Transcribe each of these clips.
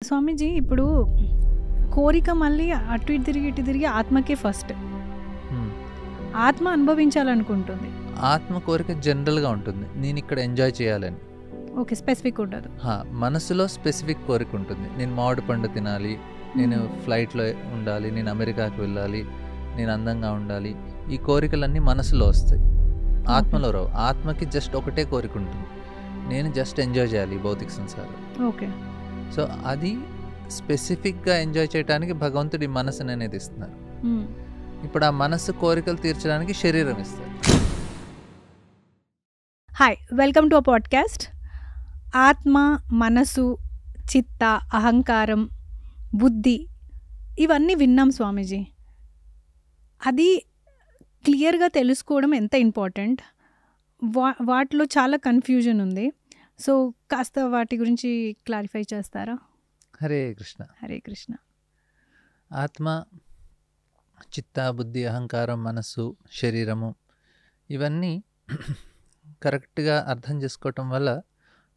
స్వామీజీ ఇప్పుడు కోరిక మళ్ళీ అటు ఇటు తిరిగి ఇటు తిరిగి ఆత్మకే ఫస్ట్. ఆత్మ అనుభవించాలనుకుంటుంది. ఆత్మ కోరిక జనరల్గా ఉంటుంది, నేను ఇక్కడ ఎంజాయ్ చేయాలని. ఓకే, స్పెసిఫిక్ ఉండదు. మనసులో స్పెసిఫిక్ కోరిక ఉంటుంది, నేను మామిడి పండు తినాలి, నేను ఫ్లైట్లో ఉండాలి, నేను అమెరికాకి వెళ్ళాలి, నేను అందంగా ఉండాలి. ఈ కోరికలన్నీ మనసులో వస్తాయి, ఆత్మలో రావు. ఆత్మకి జస్ట్ ఒకటే కోరిక ఉంటుంది, నేను జస్ట్ ఎంజాయ్ చేయాలి భౌతిక సంసారం. ఓకే, సో అది స్పెసిఫిక్గా ఎంజాయ్ చేయడానికి భగవంతుడి మనసుని అనేది ఇస్తున్నారు. ఇప్పుడు ఆ మనసు కోరికలు తీర్చడానికి శరీరం ఇస్తారు. Hi, welcome to a podcast. ఆత్మ, మనసు, చిత్త, అహంకారం, బుద్ధి ఇవన్నీ విన్నాం స్వామీజీ. అది క్లియర్గా తెలుసుకోవడం ఎంత ఇంపార్టెంట్. వాటిలో చాలా కన్ఫ్యూజన్ ఉంది. సో కాస్త వాటి గురించి క్లారిఫై చేస్తారా? హరే కృష్ణ. హరే కృష్ణ. ఆత్మ, చిత్త, బుద్ధి, అహంకారం, మనస్సు, శరీరము ఇవన్నీ కరెక్ట్గా అర్థం చేసుకోవటం వల్ల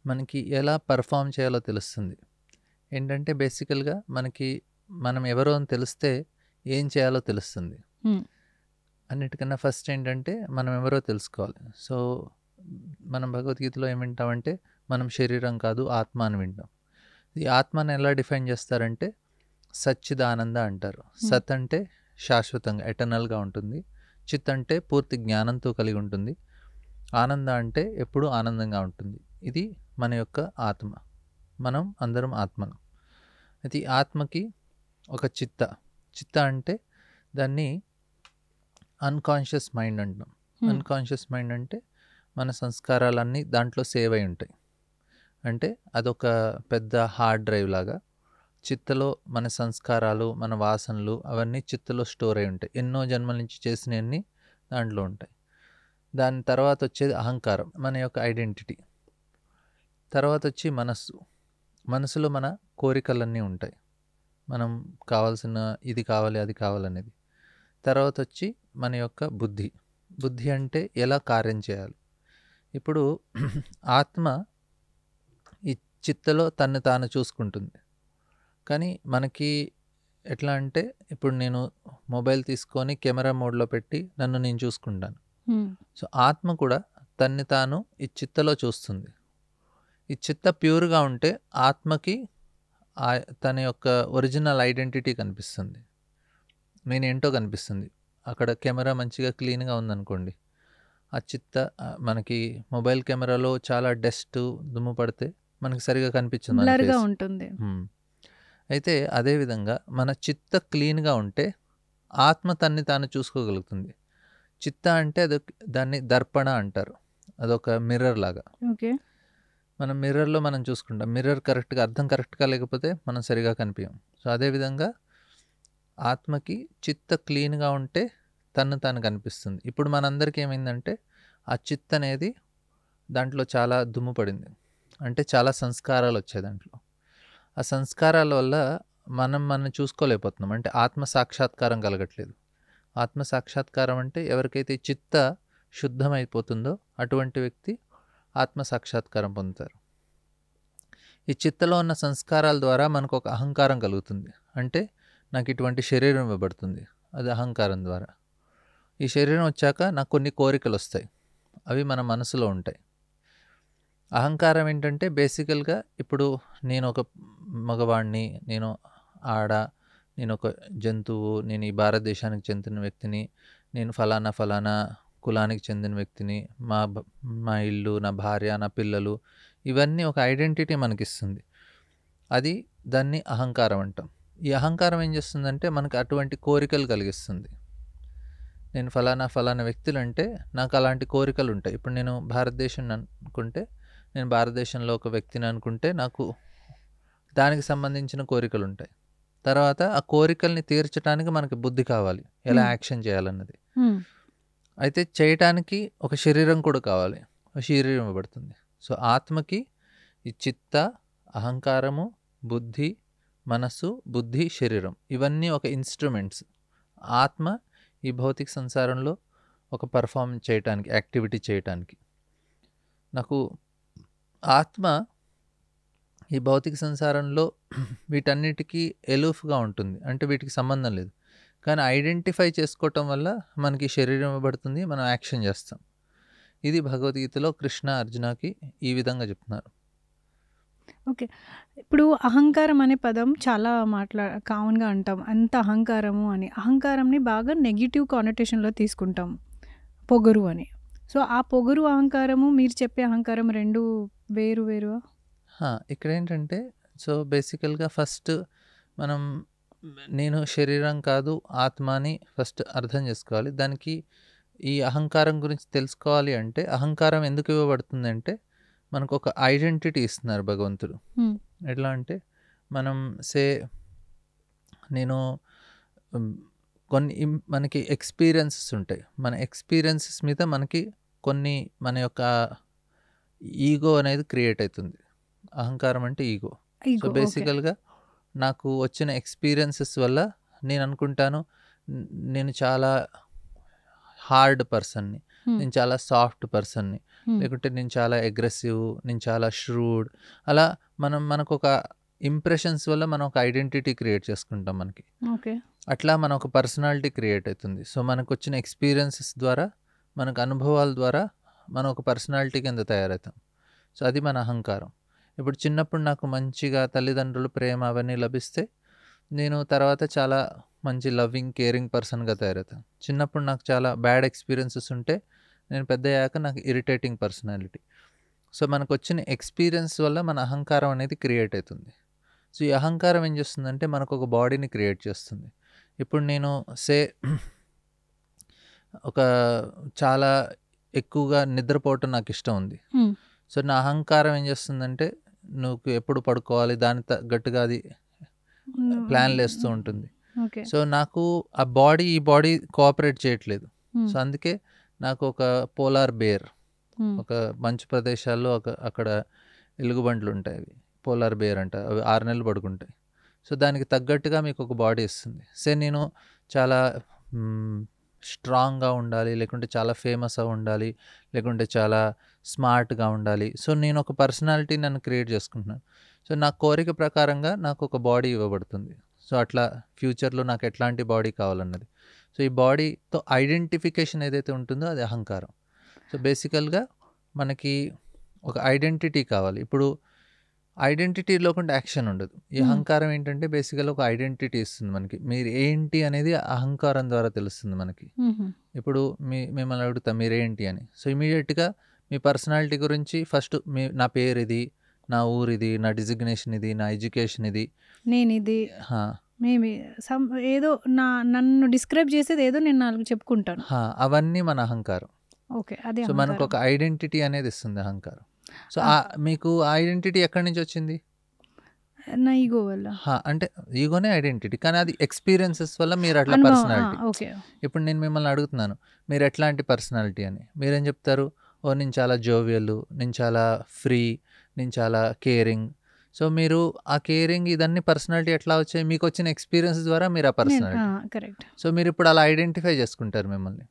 మనకి ఎలా పర్ఫామ్ చేయాలో తెలుస్తుంది. ఏంటంటే బేసికల్గా మనం ఎవరో అని తెలిస్తే ఏం చేయాలో తెలుస్తుంది. అన్నిటికన్నా ఫస్ట్ ఏంటంటే మనం ఎవరో తెలుసుకోవాలి. సో మనం భగవద్గీతలో ఏం వింటామంటే మనం శరీరం కాదు ఆత్మ అని వింటాం. ఈ ఆత్మని ఎలా డిఫైన్ చేస్తారంటే సచ్చిదానంద అంటారు. సత్ అంటే శాశ్వతంగా ఎటర్నల్గా ఉంటుంది, చిత్ అంటే పూర్తి జ్ఞానంతో కలిగి ఉంటుంది, ఆనంద అంటే ఎప్పుడూ ఆనందంగా ఉంటుంది. ఇది మన యొక్క ఆత్మ, మనం అందరం ఆత్మను. అయితే ఈ ఆత్మకి ఒక చిత్త అంటే దాన్ని అన్కాన్షియస్ మైండ్ అంటాం. అన్కాన్షియస్ మైండ్ అంటే మన సంస్కారాలన్నీ దాంట్లో సేవ్ అయి ఉంటాయి. అంటే అదొక పెద్ద హార్డ్ డ్రైవ్ లాగా చిత్తలో మన సంస్కారాలు, మన వాసనలు అవన్నీ చిత్తలో స్టోర్ అయి ఉంటాయి. ఎన్నో జన్మల నుంచి చేసినవన్నీ దాంట్లో ఉంటాయి. దాని తర్వాత వచ్చేది అహంకారం, మన యొక్క ఐడెంటిటీ. తర్వాత వచ్చి మనసులో మన కోరికలన్నీ ఉంటాయి, మనం కావాల్సిన ఇది కావాలి అది కావాలనేది. తర్వాత వచ్చి మన యొక్క బుద్ధి అంటే ఎలా కార్యం చేయాలి. ఇప్పుడు ఆత్మ ఈ చిత్తలో తను తాను చూసుకుంటుంది. కానీ మనకి ఎట్లా అంటే ఇప్పుడు నేను మొబైల్ తీసుకొని కెమెరా మోడ్లో పెట్టి నన్ను నేను చూసుకుంటాను. సో ఆత్మ కూడా తన్ని తాను ఈ చిత్తలో చూస్తుంది. ఈ చిత్త ప్యూర్గా ఉంటే ఆత్మకి తన యొక్క ఒరిజినల్ ఐడెంటిటీ కనిపిస్తుంది, నేనేంటో కనిపిస్తుంది. అక్కడ కెమెరా మంచిగా క్లీన్గా ఉందనుకోండి, ఆ చిత్త మనకి మొబైల్ కెమెరాలో చాలా డస్ట్ దుమ్ము పడితే మనకి సరిగా కనిపించదు, ఉంటుంది. అయితే అదేవిధంగా మన చిత్త క్లీన్గా ఉంటే ఆత్మ తన్ని తాను చూసుకోగలుగుతుంది. చిత్త అంటే దాన్ని దర్పణ అంటారు, అదొక మిర్రర్ లాగా. ఓకే, మనం మిర్రర్లో మనం చూసుకుంటాం, మిర్రర్ కరెక్ట్గా లేకపోతే మనం సరిగా కనిపించాం. సో అదేవిధంగా ఆత్మకి చిత్త క్లీన్గా ఉంటే తను తాను కనిపిస్తుంది. ఇప్పుడు మనందరికీ ఏమైందంటే ఆ చిత్త అనేది దాంట్లో చాలా దుమ్ము పడింది, అంటే చాలా సంస్కారాలు వచ్చాయి దాంట్లో. ఆ సంస్కారాల వల్ల మనం చూసుకోలేకపోతున్నాం, అంటే ఆత్మ సాక్షాత్కారం కలగట్లేదు. ఆత్మ సాక్షాత్కారం అంటే ఎవరికైతే చిత్త శుద్ధమైపోతుందో అటువంటి వ్యక్తి ఆత్మ సాక్షాత్కారం పొందుతారు. ఈ చిత్తలో ఉన్న సంస్కారాల ద్వారా మనకు ఒక అహంకారం కలుగుతుంది, అంటే నాకు ఇటువంటి శరీరం ఇవ్వబడుతుంది, అది అహంకారం ద్వారా. ఈ శరీరం వచ్చాక నాకు కొన్ని కోరికలు వస్తాయి, అవి మన మనసులో ఉంటాయి. అహంకారం ఏంటంటే బేసికల్గా ఇప్పుడు నేను ఒక మగవాడిని, నేను ఆడ, నేను ఒక జంతువు, నేను ఈ భారతదేశానికి చెందిన వ్యక్తిని, నేను ఫలానా కులానికి చెందిన వ్యక్తిని, మా ఇల్లు, నా భార్య, నా పిల్లలు, ఇవన్నీ ఒక ఐడెంటిటీ మనకిస్తుంది. అది దాన్ని అహంకారం అంటాం. ఈ అహంకారం ఏం చేస్తుందంటే మనకు అటువంటి కోరికలు కలిగిస్తుంది. నేను ఫలానా వ్యక్తులు అంటే నాకు అలాంటి కోరికలు ఉంటాయి. ఇప్పుడు నేను భారతదేశం అనుకుంటే, నేను భారతదేశంలో ఒక వ్యక్తిని అనుకుంటే నాకు దానికి సంబంధించిన కోరికలు ఉంటాయి. తర్వాత ఆ కోరికల్ని తీర్చడానికి మనకి బుద్ధి కావాలి, ఎలా యాక్షన్ చేయాలన్నది. అయితే చేయటానికి ఒక శరీరం కూడా కావాలి, ఒక శరీరం ఇవ్వబడుతుంది. సో ఆత్మకి ఈ చిత్త, అహంకారము, బుద్ధి, మనస్సు, బుద్ధి, శరీరం ఇవన్నీ ఒక ఇన్స్ట్రుమెంట్స్. ఆత్మ ఈ భౌతిక సంసారంలో ఒక పర్ఫామ్ చేయటానికి, యాక్టివిటీ చేయటానికి. నాకు ఆత్మ ఈ భౌతిక సంసారంలో వీటన్నిటికీ ఎలూఫ్గా ఉంటుంది, అంటే వీటికి సంబంధం లేదు. కానీ ఐడెంటిఫై చేసుకోవటం వల్ల మనకి శరీరం ఇవ్వబడుతుంది, మనం యాక్షన్ చేస్తాం. ఇది భగవద్గీతలో కృష్ణ అర్జునకి ఈ విధంగా చెప్తున్నారు. ఓకే. ఇప్పుడు అహంకారం అనే పదం చాలా కామన్‌గా అంటాం. అంత అహంకారము అని. అహంకారంని బాగా నెగెటివ్ కానోటేషన్‌లో తీసుకుంటాం. పొగరు అని. సో, ఆ పొగరు, అహంకారము మీరు చెప్పే అహంకారం 2 వేరు వేరువా? ఇక్కడ ఏంటంటే, సో బేసికల్గా ఫస్ట్ మనం నేను శరీరం కాదు ఆత్మ అని ఫస్ట్ అర్థం చేసుకోవాలి. దానికి ఈ అహంకారం గురించి తెలుసుకోవాలి అంటే, అహంకారం ఎందుకు ఇవ్వబడుతుంది అంటే, మనకు ఒక ఐడెంటిటీ ఇస్తున్నారు భగవంతుడు. ఎట్లా అంటే, మనం నేను కొన్ని మనకి ఎక్స్పీరియన్సెస్ ఉంటాయి. మన ఎక్స్పీరియన్సెస్ మీద మనకి కొన్ని మన యొక్క ఈగో అనేది క్రియేట్ అవుతుంది. అహంకారం అంటే ఈగో. సో బేసికల్గా నాకు వచ్చిన ఎక్స్పీరియన్సెస్ వల్ల నేను అనుకుంటాను నేను చాలా హార్డ్ పర్సన్ని, నేను చాలా సాఫ్ట్ పర్సన్ని, లేకుంటే నేను చాలా అగ్రెసివ్, నేను చాలా ష్రూడ్. అలా మనకు ఒక ఇంప్రెషన్స్ వల్ల మనం ఒక ఐడెంటిటీ క్రియేట్ చేసుకుంటాం మనకి. అట్లా మన ఒక పర్సనాలిటీ క్రియేట్ అవుతుంది. సో మనకు వచ్చిన ఎక్స్పీరియన్సెస్ ద్వారా, మనకు అనుభవాల ద్వారా మనం ఒక పర్సనాలిటీ కింద తయారవుతాం. సో అది మన అహంకారం. ఇప్పుడు చిన్నప్పుడు నాకు మంచిగా తల్లిదండ్రులు ప్రేమ అవన్నీ లభిస్తే నేను తర్వాత చాలా మంచి లవ్వింగ్, కేరింగ్ పర్సన్గా తయారవుతాను. చిన్నప్పుడు నాకు చాలా బ్యాడ్ ఎక్స్పీరియన్సెస్ ఉంటే నేను పెద్ద అయ్యాక నాకు ఇరిటేటింగ్ పర్సనాలిటీ. సో మనకు వచ్చిన ఎక్స్పీరియన్స్ వల్ల మన అహంకారం అనేది క్రియేట్ అవుతుంది. సో ఈ అహంకారం ఏం చేస్తుందంటే మనకు ఒక బాడీని క్రియేట్ చేస్తుంది. ఇప్పుడు నేను ఒక చాలా ఎక్కువగా నిద్రపోవటం నాకు ఇష్టం ఉంది. సో నా అహంకారం ఏం చేస్తుందంటే, నువ్వు ఎప్పుడు పడుకోవాలి దాని తగ్గట్టుగా అది ప్లాన్లు వేస్తూ ఉంటుంది. సో నాకు ఈ బాడీ కోఆపరేట్ చేయట్లేదు. సో అందుకే నాకు ఒక పోలార్ బేర్, ఒక మంచు ప్రదేశాల్లో అక్కడ ఎలుగుబంట్లు ఉంటాయి, అవి పోలార్ బేర్ అంట, అవి 6 నెలలు పడుకుంటాయి. సో దానికి తగ్గట్టుగా మీకు ఒక బాడీ ఇస్తుంది. నేను చాలా స్ట్రాంగ్గా ఉండాలి, లేకుంటే చాలా ఫేమస్గా ఉండాలి, లేకుంటే చాలా స్మార్ట్గా ఉండాలి. సో నేను ఒక పర్సనాలిటీ నన్ను క్రియేట్ చేసుకుంటున్నాను. సో నా కోరిక ప్రకారంగా నాకు ఒక బాడీ ఇవ్వబడుతుంది. సో అట్లా ఫ్యూచర్లో నాకు ఎట్లాంటి బాడీ కావాలన్నది. సో ఈ బాడీతో ఐడెంటిఫికేషన్ ఏదైతే ఉంటుందో అది అహంకారం. సో బేసికల్గా మనకి ఒక ఐడెంటిటీ కావాలి. ఇప్పుడు ఐడెంటిటీ లేకుండా యాక్షన్ ఉండదు. ఈ అహంకారం ఏంటంటే బేసికల్గా ఒక ఐడెంటిటీ ఇస్తుంది మనకి. మీరు ఏంటి అనేది అహంకారం ద్వారా తెలుస్తుంది మనకి. ఇప్పుడు మిమ్మల్ని అడుగుతా మీరేంటి అని. సో ఇమీడియట్గా మీ పర్సనాలిటీ గురించి ఫస్ట్ నా పేరు ఇది, నా ఊరు ఇది, నా డిజిగ్నేషన్ ఇది, నా ఎడ్యుకేషన్ ఇది, నేను ఇది, ఏదో నన్ను డిస్క్రైబ్ చేసేది ఏదో నేను 4 చెప్పుకుంటాను. అవన్నీ మన అహంకారం. ఓకే, అదే. సో మనకు ఒక ఐడెంటిటీ అనేది ఇస్తుంది అహంకారం. సో మీకు ఐడెంటిటీ ఎక్కడి నుంచి వచ్చింది? నా ఈగో వల్ల. అంటే ఈగోనే ఐడెంటిటీ, కానీ అది ఎక్స్పీరియన్సెస్ వల్ల మీరు అట్లా పర్సనాలిటీ. ఇప్పుడు నేను మిమ్మల్ని అడుగుతున్నాను మీరు ఎట్లాంటి పర్సనాలిటీ అని, మీరేం చెప్తారు? నేను చాలా జోవియల్, నేను చాలా ఫ్రీ, నేను చాలా కేరింగ్. సో మీరు ఆ కేరింగ్ ఇదన్నీ పర్సనాలిటీ ఎట్లా వచ్చాయి? మీకు వచ్చిన ఎక్స్పీరియన్స్ ద్వారా మీరు ఆ పర్సనాలిటీ. కరెక్ట్. సో మీరు ఇప్పుడు అలా ఐడెంటిఫై చేసుకుంటారు మిమ్మల్ని.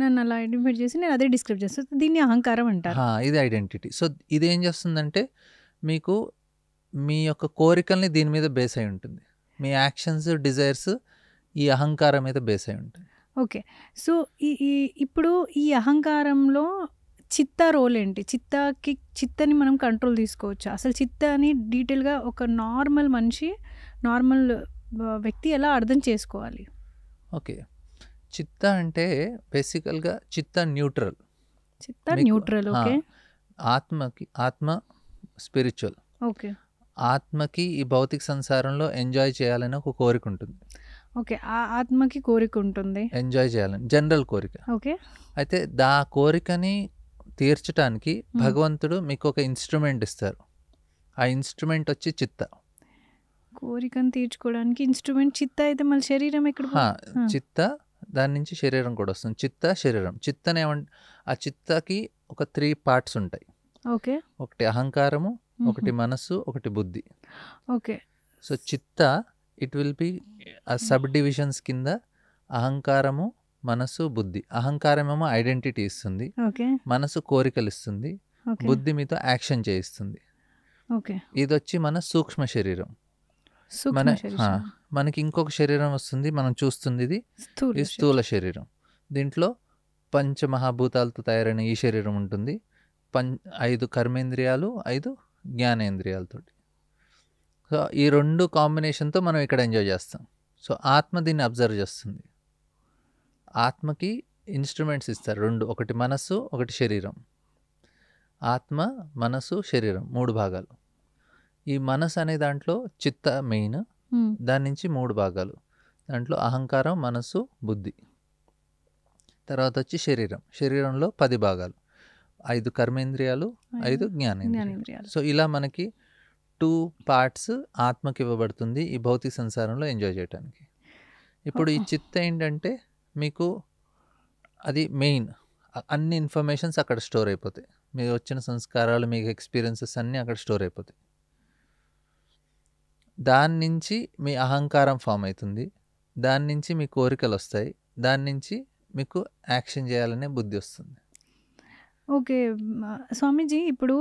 నన్ను అలా ఐడెంటిఫై చేసి నేను అదే డిస్క్రైబ్ చేస్తాను. దీన్ని అహంకారం అంటారు. ఇది ఐడెంటిటీ. సో ఇది ఏం చేస్తుందంటే మీకు మీ యొక్క కోరికల్ని దీని మీద బేస్ అయి ఉంటుంది. మీ యాక్షన్స్, డిజైర్స్ ఈ అహంకారం మీద బేస్ అయి ఉంటుంది. ఓకే. సో ఇప్పుడు ఈ అహంకారంలో చిత్త రోల్ ఏంటి? చిత్తని మనం కంట్రోల్ తీసుకోవచ్చు. అసలు చిత్తాని డీటెయిల్గా ఒక నార్మల్ వ్యక్తి ఎలా అర్థం చేసుకోవాలి? ఓకే, చిత్త అంటే బేసికల్గా చిత్త న్యూట్రల్. ఓకే. ఆత్మ స్పిరిచువల్. ఓకే. ఆత్మకి ఈ భౌతిక సంసారంలో ఎంజాయ్ చేయాలని ఒక కోరిక ఉంటుంది. ఓకే, ఆత్మకి కోరిక ఉంటుంది, ఎంజాయ్ చేయాలని జనరల్ కోరిక. ఓకే. అయితే ఆ కోరికని తీర్చడానికి భగవంతుడు మీకు ఒక ఇన్స్ట్రుమెంట్ ఇస్తారు. ఆ ఇన్స్ట్రుమెంట్ వచ్చి చిత్త. కోరికను తీర్చుకోవడానికి ఇన్స్ట్రుమెంట్ చిత్త అయితే మళ్ళీ శరీరం ఎక్కడ? చిత్త, దాని నుంచి శరీరం కూడా వస్తుంది. చిత్త, శరీరం. ఆ చిత్తకి ఒక 3 పార్ట్స్ ఉంటాయి. ఓకే. ఒకటి అహంకారము, ఒకటి మనస్సు, ఒకటి బుద్ధి. ఓకే. సో చిత్త ఇట్ విల్ బి ఆ సబ్ డివిజన్స్ కింద అహంకారము, మనసు, బుద్ధి. అహంకారం ఏమో ఐడెంటిటీ ఇస్తుంది, మనసు కోరికలు ఇస్తుంది, బుద్ధి మీతో యాక్షన్ చేయిస్తుంది. ఓకే. ఇదొచ్చి మన సూక్ష్మ శరీరం. సూక్ష్మ మన శరీరం. మనకి ఇంకొక శరీరం వస్తుంది, మనం చూస్తుంది ఇది స్థూల ఈ శరీరం. స్థూల శరీరం. దీంట్లో పంచమహాభూతాలతో తయారైన ఈ శరీరం ఉంటుంది. 5 కర్మేంద్రియాలు, 5 జ్ఞానేంద్రియాలతోటి. సో ఈ 2 కాంబినేషన్తో మనం ఇక్కడ ఎంజాయ్ చేస్తాం. సో ఆత్మ దీన్ని అబ్జర్వ్ చేస్తుంది. ఆత్మకి ఇన్స్ట్రుమెంట్స్ ఇస్తారు 2, ఒకటి మనస్సు, ఒకటి శరీరం. ఆత్మ, మనసు, శరీరం 3 భాగాలు. ఈ మనసు అనే దాంట్లో చిత్త మెయిన్, దాని నుంచి 3 భాగాలు. దాంట్లో అహంకారం, మనసు, బుద్ధి. తర్వాత వచ్చి శరీరం. శరీరంలో 10 భాగాలు, 5 కర్మేంద్రియాలు, 5 జ్ఞానేంద్రియాలు. సో ఇలా మనకి 2 పార్ట్స్ ఆత్మకి ఇవ్వబడుతుంది ఈ భౌతిక సంసారంలో ఎంజాయ్ చేయడానికి. ఇప్పుడు ఈ చిత్త ఏంటంటే మీకు అది మెయిన్, అన్ని ఇన్ఫర్మేషన్స్ అక్కడ స్టోర్ అయిపోతాయి. మీకు వచ్చిన సంస్కారాలు, మీకు ఎక్స్పీరియన్సెస్ అన్నీ అక్కడ స్టోర్ అయిపోతాయి. దాని నుంచి మీ అహంకారం ఫామ్ అవుతుంది, దాని నుంచి మీ కోరికలు వస్తాయి, దాని నుంచి మీకు యాక్షన్ చేయాలనే బుద్ధి వస్తుంది. ఓకే స్వామీజీ, ఇప్పుడు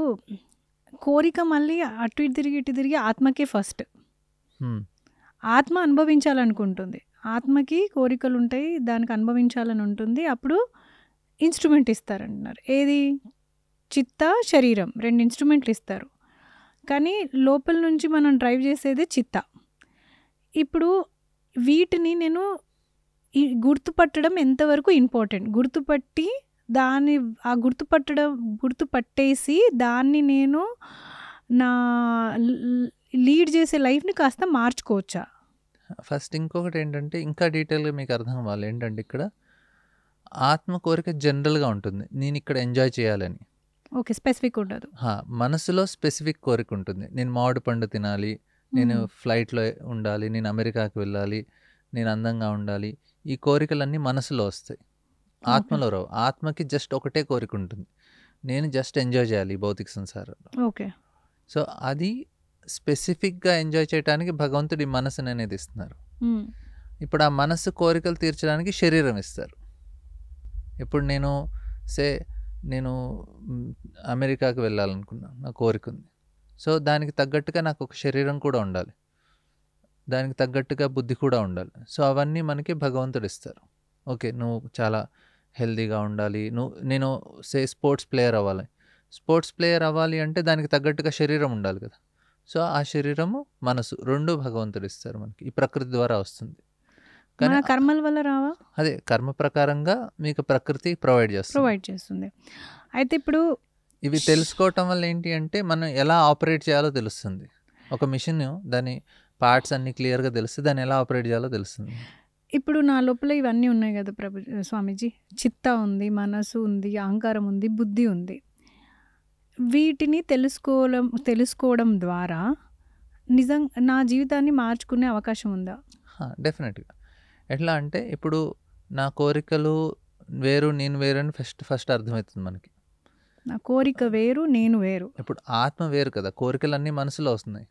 కోరిక మళ్ళీ అటు ఇటు తిరిగి ఆత్మకే ఫస్ట్. ఆత్మ అనుభవించాలనుకుంటుంది, ఆత్మకి కోరికలు ఉంటాయి, దానికి అనుభవించాలని ఉంటుంది. అప్పుడు ఇన్స్ట్రుమెంట్ ఇస్తారంటున్నారు. ఏది? చిత్త, శరీరం, 2 ఇన్స్ట్రుమెంట్లు ఇస్తారు. కానీ లోపల నుంచి మనం డ్రైవ్ చేసేది చిత్త. ఇప్పుడు వీటిని నేను గుర్తుపట్టడం ఎంతవరకు ఇంపార్టెంట్? గుర్తుపట్టి దాన్ని గుర్తుపట్టేసి దాన్ని నేను నా లీడ్ చేసే లైఫ్ని కాస్త మార్చుకోవచ్చా? ఫస్ట్ ఇంకొకటి ఏంటంటే, ఇంకా డీటెయిల్గా మీకు అర్థం అవ్వాలి ఏంటంటే, ఇక్కడ ఆత్మ కోరిక జనరల్గా ఉంటుంది, నేను ఇక్కడ ఎంజాయ్ చేయాలని. ఓకే, స్పెసిఫిక్ ఉండదు. మనసులో స్పెసిఫిక్ కోరిక ఉంటుంది, నేను మామిడి పండు తినాలి, నేను ఫ్లైట్లో ఉండాలి, నేను అమెరికాకి వెళ్ళాలి, నేను అందంగా ఉండాలి. ఈ కోరికలన్నీ మనసులో వస్తాయి, ఆత్మలో రావు. ఆత్మకి జస్ట్ ఒకటే కోరిక ఉంటుంది, నేను జస్ట్ ఎంజాయ్ చేయాలి ఈ భౌతిక సంసారంలో. ఓకే. సో అది స్పెసిఫిక్గా ఎంజాయ్ చేయడానికి భగవంతుడి మనసుని అనేది ఇస్తున్నారు. ఇప్పుడు ఆ మనసు కోరికలు తీర్చడానికి శరీరం ఇస్తారు. ఇప్పుడు నేను అమెరికాకి వెళ్ళాలనుకున్నాను, నా కోరిక ఉంది. సో దానికి తగ్గట్టుగా నాకు ఒక శరీరం కూడా ఉండాలి, దానికి తగ్గట్టుగా బుద్ధి కూడా ఉండాలి. సో అవన్నీ మనకి భగవంతుడు ఇస్తారు. ఓకే, నువ్వు చాలా హెల్దీగా ఉండాలి, నేను స్పోర్ట్స్ ప్లేయర్ అవ్వాలి. స్పోర్ట్స్ ప్లేయర్ అవ్వాలి అంటే దానికి తగ్గట్టుగా శరీరం ఉండాలి కదా. సో ఆ శరీరము, మనసు 2 భగవంతుడు ఇస్తారు మనకి, ఈ ప్రకృతి ద్వారా వస్తుంది. కానీ కర్మల వల్ల రావా? అదే కర్మ ప్రకారంగా మీకు ప్రకృతి ప్రొవైడ్ చేస్తుంది. అయితే ఇప్పుడు ఇవి తెలుసుకోవటం వల్ల ఏంటి అంటే, మనం ఎలా ఆపరేట్ చేయాలో తెలుస్తుంది. ఒక మిషన్ దాని పార్ట్స్ అన్ని క్లియర్గా తెలిస్తే దాన్ని ఎలా ఆపరేట్ చేయాలో తెలుస్తుంది. ఇప్పుడు నా లోపల ఇవన్నీ ఉన్నాయి కదా స్వామీజీ, చిత్త ఉంది, మనసు ఉంది, అహంకారం ఉంది, బుద్ధి ఉంది. వీటిని తెలుసుకోవడం ద్వారా నా జీవితాన్ని మార్చుకునే అవకాశం ఉందా? డెఫినెట్గా. ఎట్లా అంటే, ఇప్పుడు నా కోరికలు వేరు, నేను వేరు అని ఫస్ట్ అర్థమవుతుంది మనకి. నా కోరిక వేరు, నేను వేరు. ఇప్పుడు ఆత్మ వేరు కదా, కోరికలన్నీ మనసులో వస్తున్నాయి.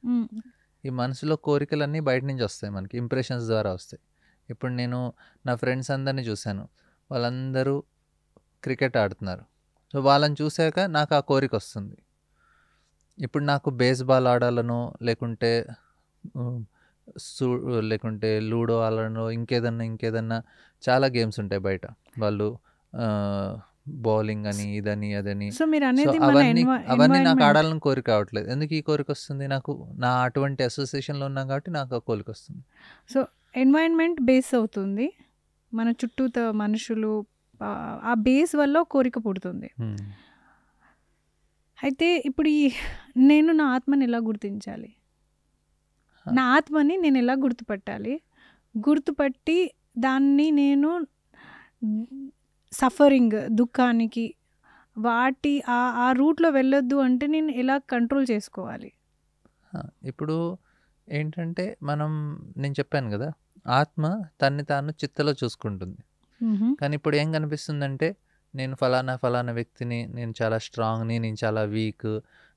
ఈ మనసులో కోరికలన్నీ బయట నుంచి వస్తాయి మనకి, ఇంప్రెషన్స్ ద్వారా వస్తాయి. ఇప్పుడు నేను నా ఫ్రెండ్స్ అందరినీ చూశాను, వాళ్ళందరూ క్రికెట్ ఆడుతున్నారు. సో వాళ్ళని చూశాక నాకు ఆ కోరిక వస్తుంది. ఇప్పుడు నాకు బేస్బాల్ ఆడాలనో, లేకుంటే లూడో ఆడాలనో, ఇంకేదన్నా చాలా గేమ్స్ ఉంటాయి బయట, వాళ్ళు బౌలింగ్ అని, ఇదని, అదని. సో మీరు అనేది అవన్నీ నాకు ఆడాలని కోరిక రావట్లేదు. ఎందుకు ఈ కోరిక వస్తుంది? నాకు నా అటువంటి అసోసియేషన్లో ఉన్నాం కాబట్టి నాకు ఆ కోరిక వస్తుంది. సో ఎన్వైరన్మెంట్ బేస్ అవుతుంది, మన చుట్టూతో మనుషులు, ఆ బేస్ వల్ల కోరిక పుడుతుంది. అయితే ఇప్పుడు నేను నా ఆత్మని ఎలా గుర్తించాలి? నా ఆత్మని నేను ఎలా గుర్తుపట్టాలి? గుర్తుపట్టి దాన్ని నేను సఫరింగ్, దుఃఖానికి, వాటి ఆ రూట్లో వెళ్ళొద్దు అంటే నేను ఎలా కంట్రోల్ చేసుకోవాలి? ఇప్పుడు ఏంటంటే, నేను చెప్పాను కదా, ఆత్మ తన్ని తాను చిత్తలో చూసుకుంటుంది. కానీ ఇప్పుడు ఏం కనిపిస్తుందంటే, నేను ఫలానా వ్యక్తిని, నేను చాలా స్ట్రాంగ్ని, నేను చాలా వీక్,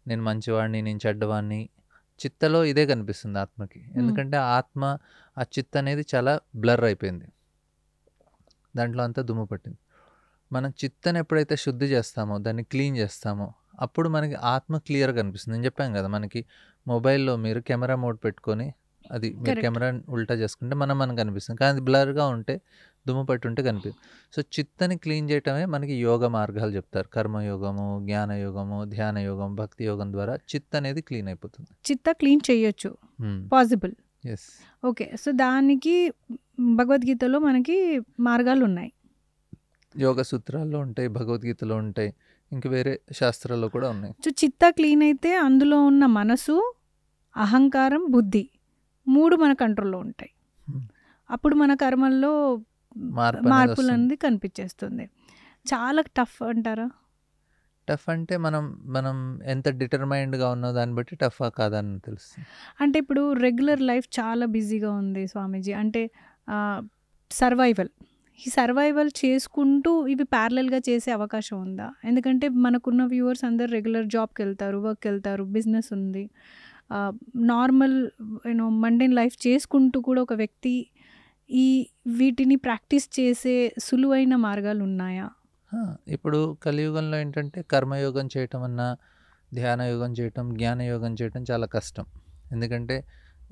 నేను మంచివాడిని, నేను చెడ్డవాడిని. చిత్తలో ఇదే కనిపిస్తుంది ఆత్మకి. ఎందుకంటే ఆత్మ, ఆ చిత్త అనేది చాలా బ్లర్ అయిపోయింది, దాంట్లో అంతా దుమ్ము పట్టింది. మనం చిత్తని ఎప్పుడైతే శుద్ధి చేస్తామో, దాన్ని క్లీన్ చేస్తామో, అప్పుడు మనకి ఆత్మ క్లియర్గా కనిపిస్తుంది. నేను చెప్పాను కదా, మనకి మొబైల్లో మీరు కెమెరా మోడ్ పెట్టుకొని అది మీరు కరెక్ట్. కెమెరా ఉల్టా చేసుకుంటే మనకు కనిపిస్తుంది, కానీ అది బ్లర్గా ఉంటే దుమ్ము పట్టి ఉంటే కనిపిస్తుంది. సో చిత్తని క్లీన్ చేయటమే మనకి యోగ మార్గాలు చెప్తారు. కర్మయోగము, జ్ఞానయోగము, ధ్యాన యోగం, భక్తి యోగం ద్వారా చిత్త అనేది క్లీన్ అయిపోతుంది. చిత్త క్లీన్ చేయొచ్చు, పాసిబుల్. Yes, okay. సో దానికి భగవద్గీతలో మనకి మార్గాలు ఉన్నాయి. యోగ సూత్రాల్లో ఉంటాయి, భగవద్గీతలో ఉంటాయి, ఇంక వేరే శాస్త్రాల్లో కూడా ఉన్నాయి. సో చిత్త క్లీన్ అయితే అందులో ఉన్న మనసు, అహంకారం, బుద్ధి 3 మన కంట్రోల్లో ఉంటాయి. Hmm. అప్పుడు మన కర్మల్లో మార్పులు వస్తుంది. అనేది కనిపించేస్తుంది. చాలా టఫ్ అంటారా? టఫ్ అంటే మనం ఎంత డిటర్మైన్డ్గా ఉన్నో దాన్ని బట్టి టఫ్ కాదని తెలుస్తుంది. అంటే ఇప్పుడు రెగ్యులర్ లైఫ్ చాలా బిజీగా ఉంది స్వామీజీ. అంటే సర్వైవల్, ఈ సర్వైవల్ చేసుకుంటూ ఇవి ప్యారలల్గా చేసే అవకాశం ఉందా? ఎందుకంటే మనకున్న వ్యూవర్స్ అందరు రెగ్యులర్ జాబ్కి వెళ్తారు, వర్క్కి వెళ్తారు, బిజినెస్ ఉంది. నార్మల్ మండేన్ లైఫ్ చేసుకుంటూ కూడా ఒక వ్యక్తి ఈ వీటిని ప్రాక్టీస్ చేసే సులువైన మార్గాలు ఉన్నాయా? ఇప్పుడు కలియుగంలో ఏంటంటే కర్మయోగం చేయటం అన్నా, ధ్యాన యోగం చేయటం, జ్ఞానయోగం చేయటం చాలా కష్టం. ఎందుకంటే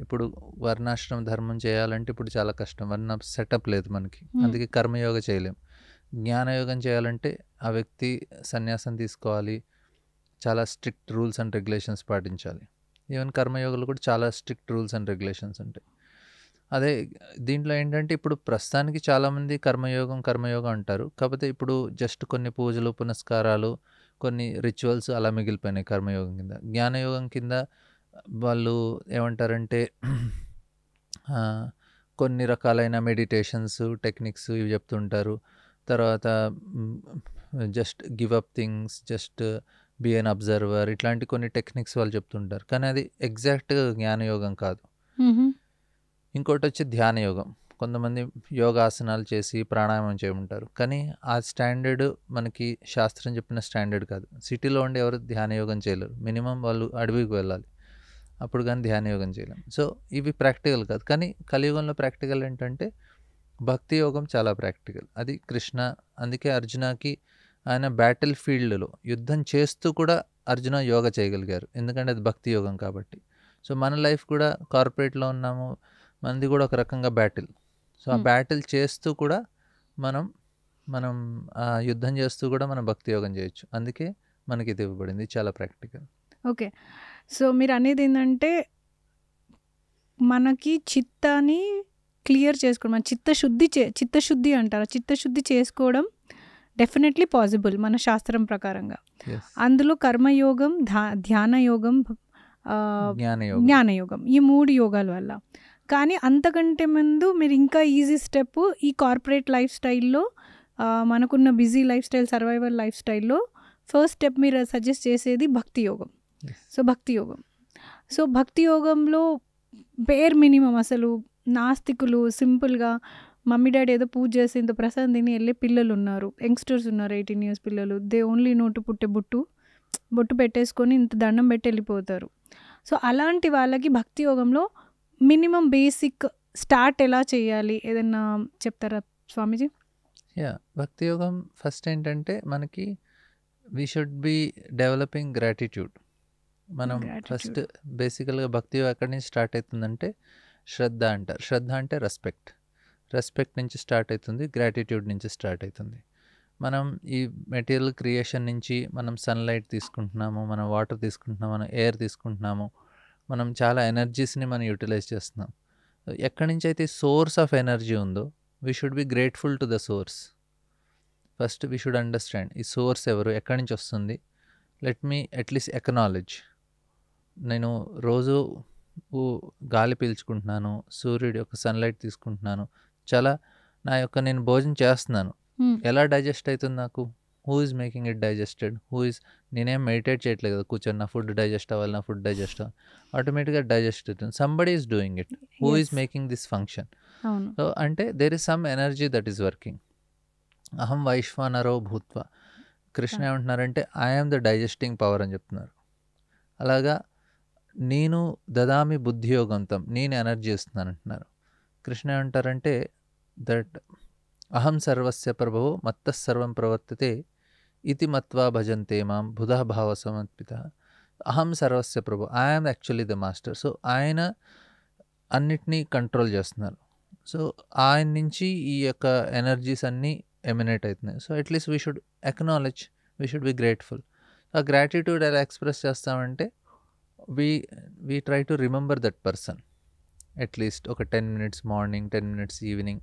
ఇప్పుడు వర్ణాశ్రమ ధర్మం చేయాలంటే ఇప్పుడు చాలా కష్టం, వర్ణ సెటప్ లేదు మనకి, అందుకే కర్మయోగ చేయలేం. జ్ఞానయోగం చేయాలంటే ఆ వ్యక్తి సన్యాసం తీసుకోవాలి, చాలా స్ట్రిక్ట్ రూల్స్ అండ్ రెగ్యులేషన్స్ పాటించాలి. ఈవెన్ కర్మయోగాలు కూడా చాలా స్ట్రిక్ట్ రూల్స్ అండ్ రెగ్యులేషన్స్ ఉంటాయి. అదే దీంట్లో ఏంటంటే ఇప్పుడు ప్రస్తుతానికి చాలామంది కర్మయోగం అంటారు. కాకపోతే ఇప్పుడు జస్ట్ కొన్ని పూజలు, పునస్కారాలు, కొన్ని రిచువల్స్ అలా మిగిలిపోయినాయి కర్మయోగం కింద. జ్ఞానయోగం కింద వాళ్ళు ఏమంటారంటే కొన్ని రకాలైన మెడిటేషన్స్, టెక్నిక్స్ ఇవి చెప్తుంటారు. తర్వాత just give up things, just be an observer, ఇట్లాంటి కొన్ని టెక్నిక్స్ వాళ్ళు చెప్తుంటారు. కానీ అది ఎగ్జాక్ట్గా జ్ఞానయోగం కాదు. ఇంకోటి వచ్చి ధ్యాన యోగం. కొంతమంది యోగాసనాలు చేసి ప్రాణాయామం చేయమంటారు, కానీ ఆ స్టాండర్డ్ మనకి శాస్త్రం చెప్పిన స్టాండర్డ్ కాదు. సిటీలో ఉండి ఎవరు ధ్యాన యోగం చేయలేరు, మినిమం వాళ్ళు అడవికి వెళ్ళాలి, అప్పుడు కానీ ధ్యాన యోగం చేయలేము. సో ఇవి ప్రాక్టికల్ కాదు. కానీ కలియుగంలో ప్రాక్టికల్ ఏంటంటే భక్తి యోగం చాలా ప్రాక్టికల్. అది కృష్ణ, అందుకే అర్జునకి ఆయన బ్యాటిల్ ఫీల్డ్లో యుద్ధం చేస్తూ కూడా అర్జున యోగా చేయగలిగారు, ఎందుకంటే అది భక్తి యోగం కాబట్టి. సో మన లైఫ్ కూడా కార్పొరేట్లో ఉన్నాము, మనది కూడా ఒక రకంగా బ్యాటిల్. సో ఆ బ్యాటిల్ చేస్తూ కూడా మనం యుద్ధం చేస్తూ కూడా మనం భక్తి యోగం చేయొచ్చు. అందుకే మనకి ఇది ఇవ్వబడింది, చాలా ప్రాక్టికల్. ఓకే. సో మీరు అనేది ఏంటంటే మనకి చిత్తాన్ని క్లియర్ చేసుకోవడం, మన చిత్తశుద్ధి అంటారా, చిత్తశుద్ధి చేసుకోవడం డెఫినెట్లీ పాసిబుల్ మన శాస్త్రం ప్రకారంగా. అందులో కర్మయోగం, ధ్యాన యోగం, జ్ఞానయోగం, ఈ 3 యోగాల వల్ల. కానీ అంతకంటే ముందు మీరు ఇంకా ఈజీ స్టెప్ ఈ కార్పొరేట్ లైఫ్ స్టైల్లో, మనకున్న busy life style, survival life స్టైల్లో ఫస్ట్ స్టెప్ మీరు సజెస్ట్ చేసేది భక్తి యోగం. సో భక్తి యోగంలో బేర్ మినిమం, అసలు నాస్తికులు సింపుల్గా మమ్మీ డాడీ ఏదో పూజ చేసి ఇంత ప్రసాదం తిని వెళ్ళే పిల్లలు ఉన్నారు, యంగ్స్టర్స్ ఉన్నారు, 18 years పిల్లలు. దే ఓన్లీ నోటు పుట్టే బొట్టు పెట్టేసుకొని ఇంత దండం పెట్టి వెళ్ళిపోతారు. సో అలాంటి వాళ్ళకి భక్తి యోగంలో మినిమం బేసిక్ స్టార్ట్ ఎలా చేయాలి, ఏదన్నా చెప్తారా స్వామీజీ? భక్తి యోగం ఫస్ట్ ఏంటంటే మనకి we should be developing gratitude. మనం ఫస్ట్ బేసికల్గా భక్తి యోగం ఎక్కడి నుంచి స్టార్ట్ అవుతుందంటే శ్రద్ధ అంటారు. శ్రద్ధ అంటే రెస్పెక్ట్ నుంచి స్టార్ట్ అవుతుంది, గ్రాటిట్యూడ్ నుంచి స్టార్ట్ అవుతుంది. మనం ఈ మెటీరియల్ క్రియేషన్ నుంచి మనం సన్లైట్ తీసుకుంటున్నాము, మనం వాటర్ తీసుకుంటున్నాము, మనం ఎయిర్ తీసుకుంటున్నాము, మనం చాలా ఎనర్జీస్ని మనం యూటిలైజ్ చేస్తున్నాం. ఎక్కడి నుంచి అయితే సోర్స్ ఆఫ్ ఎనర్జీ ఉందో we should be grateful to the source. First we should understand ఈ సోర్స్ ఎవరు, ఎక్కడి నుంచి వస్తుంది. Let me at least acknowledge. నేను రోజు గాలి పీల్చుకుంటున్నాను, సూర్యుడి యొక్క సన్లైట్ తీసుకుంటున్నాను, చాలా నేను భోజనం చేస్తున్నాను, ఎలా డైజెస్ట్ అవుతుంది నాకు? Who is making it digested? నేనేం మెడిటేట్ చేయట్లేదు కదా, కూర్చొని నా ఫుడ్ డైజెస్ట్ అవ్వాలి, ఆటోమేటిక్గా డైజెస్ట్ అవుతుంది. Somebody is doing it. Who is making this function? So అంటే there is some energy that is working. అహం వైశ్వానరో భూత్వ. కృష్ణ ఏమంటున్నారంటే ఐఎమ్ ద డైజెస్టింగ్ పవర్ అని చెప్తున్నారు. అలాగా నేను దదామి బుద్ధియోగంతం, నేను ఎనర్జీ ఇస్తున్నాను అంటున్నారు. కృష్ణ ఏమంటారంటే దట్ అహం సర్వస్య ప్రభవో మత్తః సర్వం ప్రవర్తతే ఇతి మత్వా భజంతే మాం బుధ భావ సమర్పిత అహం సర్వస్య ప్రభు, I'm actually the master. So ఆయన అన్నిటినీ కంట్రోల్ చేస్తున్నారు. సో ఆయన నుంచి ఈ యొక్క ఎనర్జీస్ అన్నీ ఎమినేట్ అవుతున్నాయి. So at least we should acknowledge, we should be grateful. ఆ గ్రాటిట్యూడ్ ఎలా ఎక్స్ప్రెస్ చేస్తామంటే we try to remember that person at least ఒక 10 minutes మార్నింగ్, 10 minutes ఈవినింగ్.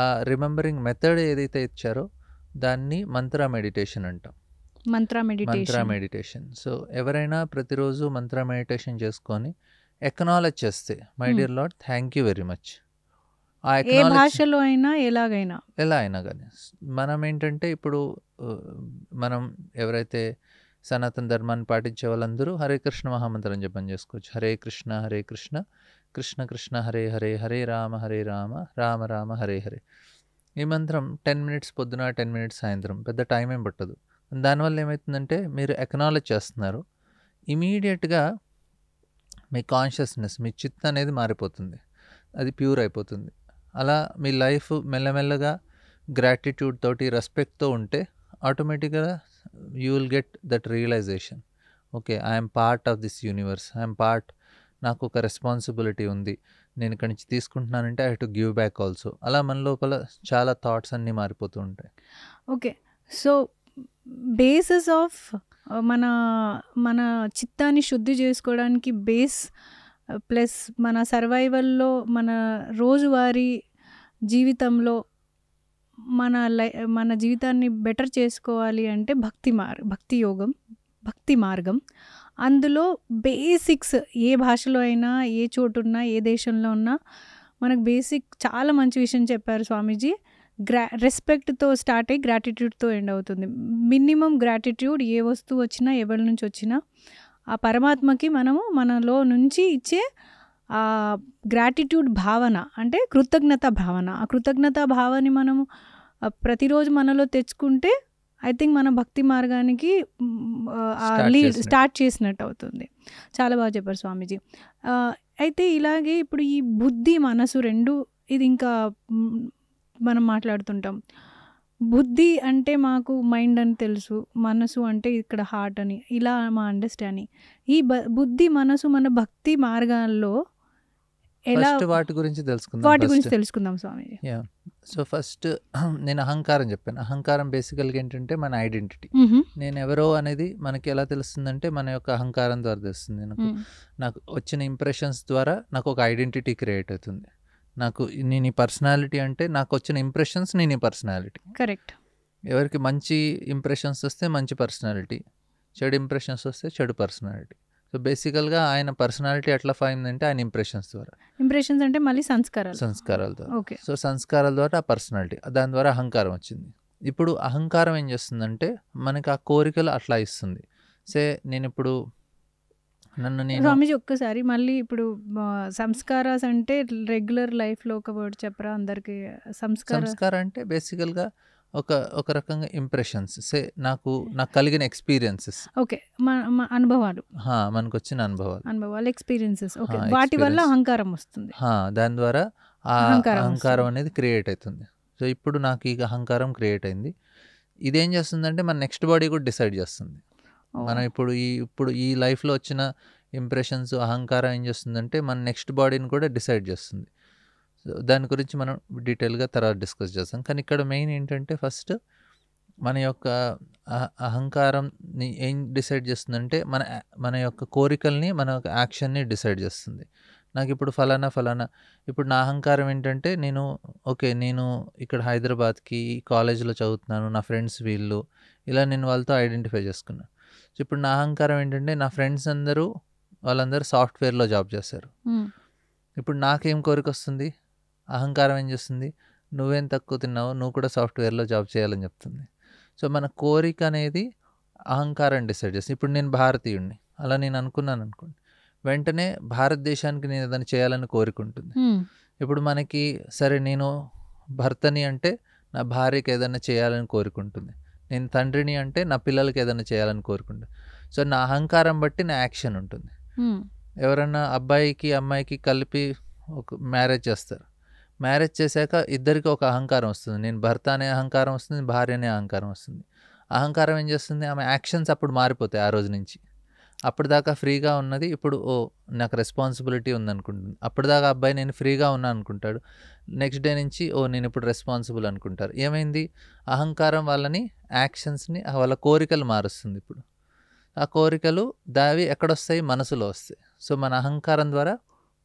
ఆ రిమెంబరింగ్ మెథడ్ ఏదైతే ఇచ్చారో దాన్ని మంత్ర మెడిటేషన్ అంటాం. మంత్ర మంత్ర మెడిటేషన్. మెడిటేషన్. సో ఎవరైనా ప్రతిరోజు మంత్ర మెడిటేషన్ చేసుకొని ఎక్నాలెడ్జ్ చేస్తే, my Hmm. Dear lord thank you very much. ఆ ఏ ఎక్నాలెడ్జ్ భాషలో అయినా ఎలాగైనా. ఎలా అయినా కానీ మనం ఏంటంటే ఇప్పుడు మనం ఎవరైతే సనాతన ధర్మాన్ని పాటించే వాళ్ళందరూ హరే కృష్ణ మహామంత్రం జపం చేసుకోవచ్చు. హరే కృష్ణ హరే కృష్ణ కృష్ణ కృష్ణ హరే హరే, హరే రామ రామ రామ హరే హరే. ఈ మంత్రం 10 minutes పొద్దున, 10 minutes సాయంత్రం, పెద్ద టైం ఏం పట్టదు. దానివల్ల ఏమవుతుందంటే మీరు ఎక్నాలెడ్జ్ చేస్తున్నారు, ఇమీడియట్గా మీ కాన్షియస్నెస్, మీ చిత్త అనేది మారిపోతుంది, అది ప్యూర్ అయిపోతుంది. అలా మీ లైఫ్ మెల్లమెల్లగా గ్రాటిట్యూడ్ తోటి, రెస్పెక్ట్తో ఉంటే ఆటోమేటిక్గా you will get that realization. Okay, I'm part of this universe, I'm part, నాకు ఒక రెస్పాన్సిబిలిటీ ఉంది, నేను ఇక్కడి నుంచి తీసుకుంటున్నానంటే I have to give back also. అలా మన లోపల చాలా థాట్స్ అన్నీ మారిపోతూ ఉంటాయి. ఓకే. సో బేసిస్ ఆఫ్ మన మన చిత్తాన్ని శుద్ధి చేసుకోవడానికి బేస్ ప్లస్ మన సర్వైవల్లో, మన రోజువారీ జీవితంలో మన జీవితాన్ని బెటర్ చేసుకోవాలి అంటే భక్తి మార్గం. అందులో బేసిక్స్ ఏ భాషలో అయినా, ఏ చోటున్నా, ఏ దేశంలో ఉన్నా మనకు బేసిక్ చాలా మంచి విషయం చెప్పారు స్వామీజీ. రెస్పెక్ట్తో స్టార్ట్ అయ్యి గ్రాటిట్యూడ్తో ఎండ్ అవుతుంది. మినిమం గ్రాటిట్యూడ్, ఏ వస్తువు వచ్చినా, ఎవరి నుంచి వచ్చినా ఆ పరమాత్మకి మనము మనలో నుంచి ఇచ్చే ఆ గ్రాటిట్యూడ్ భావన, అంటే కృతజ్ఞత భావన. ఆ కృతజ్ఞత భావని మనము ప్రతిరోజు మనలో తెచ్చుకుంటే ఐ థింక్ మన భక్తి మార్గానికి స్టార్ట్ చేసినట్టు అవుతుంది. చాలా బాగా చెప్పారు స్వామీజీ. అయితే ఇలాగే ఇప్పుడు ఈ బుద్ధి, మనసు రెండు, ఇది ఇంకా మనం మాట్లాడుతుంటాం. బుద్ధి అంటే మాకు మైండ్ అని తెలుసు, మనసు అంటే ఇక్కడ హార్ట్ అని, ఇలా మా అండర్స్టాండింగ్. ఈ బుద్ధి, మనసు మన భక్తి మార్గాల్లో ఎలా, ఫస్ట్ వాటి గురించి తెలుసుకుందాం స్వామీజీ. సో ఫస్ట్ నేను అహంకారం చెప్పాను. అహంకారం బేసికల్గా ఏంటంటే మన ఐడెంటిటీ. నేను ఎవరో అనేది మనకి ఎలా తెలుస్తుందంటే మన యొక్క అహంకారం ద్వారా తెలుస్తుంది. నాకు వచ్చిన ఇంప్రెషన్స్ ద్వారా నాకు ఒక ఐడెంటిటీ క్రియేట్ అవుతుంది. నేను ఈ పర్సనాలిటీ అంటే నాకు వచ్చిన ఇంప్రెషన్స్, నేను ఈ పర్సనాలిటీ. కరెక్ట్. ఎవరికి మంచి ఇంప్రెషన్స్ వస్తే మంచి పర్సనాలిటీ, చెడు ఇంప్రెషన్స్ వస్తే చెడు పర్సనాలిటీ. సో బేసికల్గా ఆయన పర్సనాలిటీ ఎట్లా ఫైన్ అంటే ఆయన ఇంప్రెషన్స్ ద్వారా. ఇంప్రెషన్స్ అంటే మళ్ళీ సంస్కారాల ద్వారా. ఓకే. సో సంస్కారాల ద్వారా ఆ పర్సనాలిటీ, దాని ద్వారా అహంకారం వచ్చింది. ఇప్పుడు అహంకారం ఏం చేస్తుందంటే మనకి ఆ కోరికలు అట్లా ఇస్తుంది. నేను ఇప్పుడు స్వామీజీ ఒక్కసారి మళ్ళీ ఇప్పుడు సంస్కారాస్ అంటే రెగ్యులర్ లైఫ్లో ఒక వర్డ్ చెప్పరా అందరికి? సంస్కారం అంటే బేసికల్గా ఒక రకంగా ఇంప్రెషన్స్, నాకు కలిగిన ఎక్స్పీరియన్సెస్. ఓకే, అనుభవాలు, మనకు వచ్చిన అనుభవాలు, ఎక్స్పీరియన్సెస్. ఓకే, వాటి వల్ల అహంకారం వస్తుంది. దాని ద్వారా ఆ అహంకారం అనేది క్రియేట్ అవుతుంది. సో ఇప్పుడు నాకు ఈ అహంకారం క్రియేట్ అయింది. ఇదేం చేస్తుందంటే మన నెక్స్ట్ బాడీ కూడా డిసైడ్ చేస్తుంది. మనం ఇప్పుడు ఈ లైఫ్లో వచ్చిన ఇంప్రెషన్స్, అహంకారం ఏం చేస్తుందంటే మన నెక్స్ట్ బాడీని కూడా డిసైడ్ చేస్తుంది. సో దాని గురించి మనం డీటెయిల్గా తర్వాత డిస్కస్ చేస్తాం. కానీ ఇక్కడ మెయిన్ ఏంటంటే ఫస్ట్ మన యొక్క అహంకారంని ఏం డిసైడ్ చేస్తుందంటే మన యొక్క కోరికల్ని, మన యొక్క యాక్షన్ని డిసైడ్ చేస్తుంది. నాకు ఇప్పుడు ఫలానా ఇప్పుడు నా అహంకారం ఏంటంటే నేను ఇక్కడ హైదరాబాద్కి కాలేజీలో చదువుతున్నాను, నా ఫ్రెండ్స్ వీళ్ళు, ఇలా నేను వాళ్ళతో ఐడెంటిఫై చేసుకున్నాను. సో ఇప్పుడు నా అహంకారం ఏంటంటే నా ఫ్రెండ్స్ వాళ్ళందరూ సాఫ్ట్వేర్లో జాబ్ చేశారు. ఇప్పుడు నాకేం కోరిక వస్తుంది? అహంకారం ఏం చేస్తుంది? నువ్వేం తక్కువ తిన్నావు, నువ్వు కూడా సాఫ్ట్వేర్లో జాబ్ చేయాలని చెప్తుంది. సో మన కోరిక అనేది అహంకారం డిసైడ్ చేస్తుంది. ఇప్పుడు నేను భారతీయుడిని, అలా నేను అనుకున్నాను అనుకోండి, వెంటనే భారతదేశానికి నేను ఏదైనా చేయాలని కోరిక ఉంటుంది. ఇప్పుడు మనకి నేను భర్తని అంటే నా భార్యకి ఏదైనా చేయాలని కోరిక ఉంటుంది. నేను తండ్రిని అంటే నా పిల్లలకి ఏదైనా చేయాలని కోరుకుంటా. సో నా అహంకారం బట్టి నా యాక్షన్ ఉంటుంది. ఎవరన్నా అబ్బాయికి అమ్మాయికి కలిపి ఒక మ్యారేజ్ చేస్తారు. మ్యారేజ్ చేశాక ఇద్దరికి ఒక అహంకారం వస్తుంది. నేను భర్త అనే అహంకారం వస్తుంది, భార్య అనే అహంకారం వస్తుంది. అహంకారం ఏం చేస్తుంది, ఆమె యాక్షన్స్ అప్పుడు మారిపోతాయి ఆ రోజు నుంచి. అప్పటిదాకా ఫ్రీగా ఉన్నది ఇప్పుడు నాకు రెస్పాన్సిబిలిటీ ఉందనుకుంటుంది. అప్పటిదాకా అబ్బాయి నేను ఫ్రీగా ఉన్నా అనుకుంటాడు. నెక్స్ట్ డే నుంచి నేను ఇప్పుడు రెస్పాన్సిబుల్ అనుకుంటారు. ఏమైంది, అహంకారం వాళ్ళని యాక్షన్స్ని వాళ్ళ కోరికలు మారుస్తుంది. ఇప్పుడు ఆ కోరికలు దావి ఎక్కడొస్తాయి, మనసులో వస్తాయి. సో మన అహంకారం ద్వారా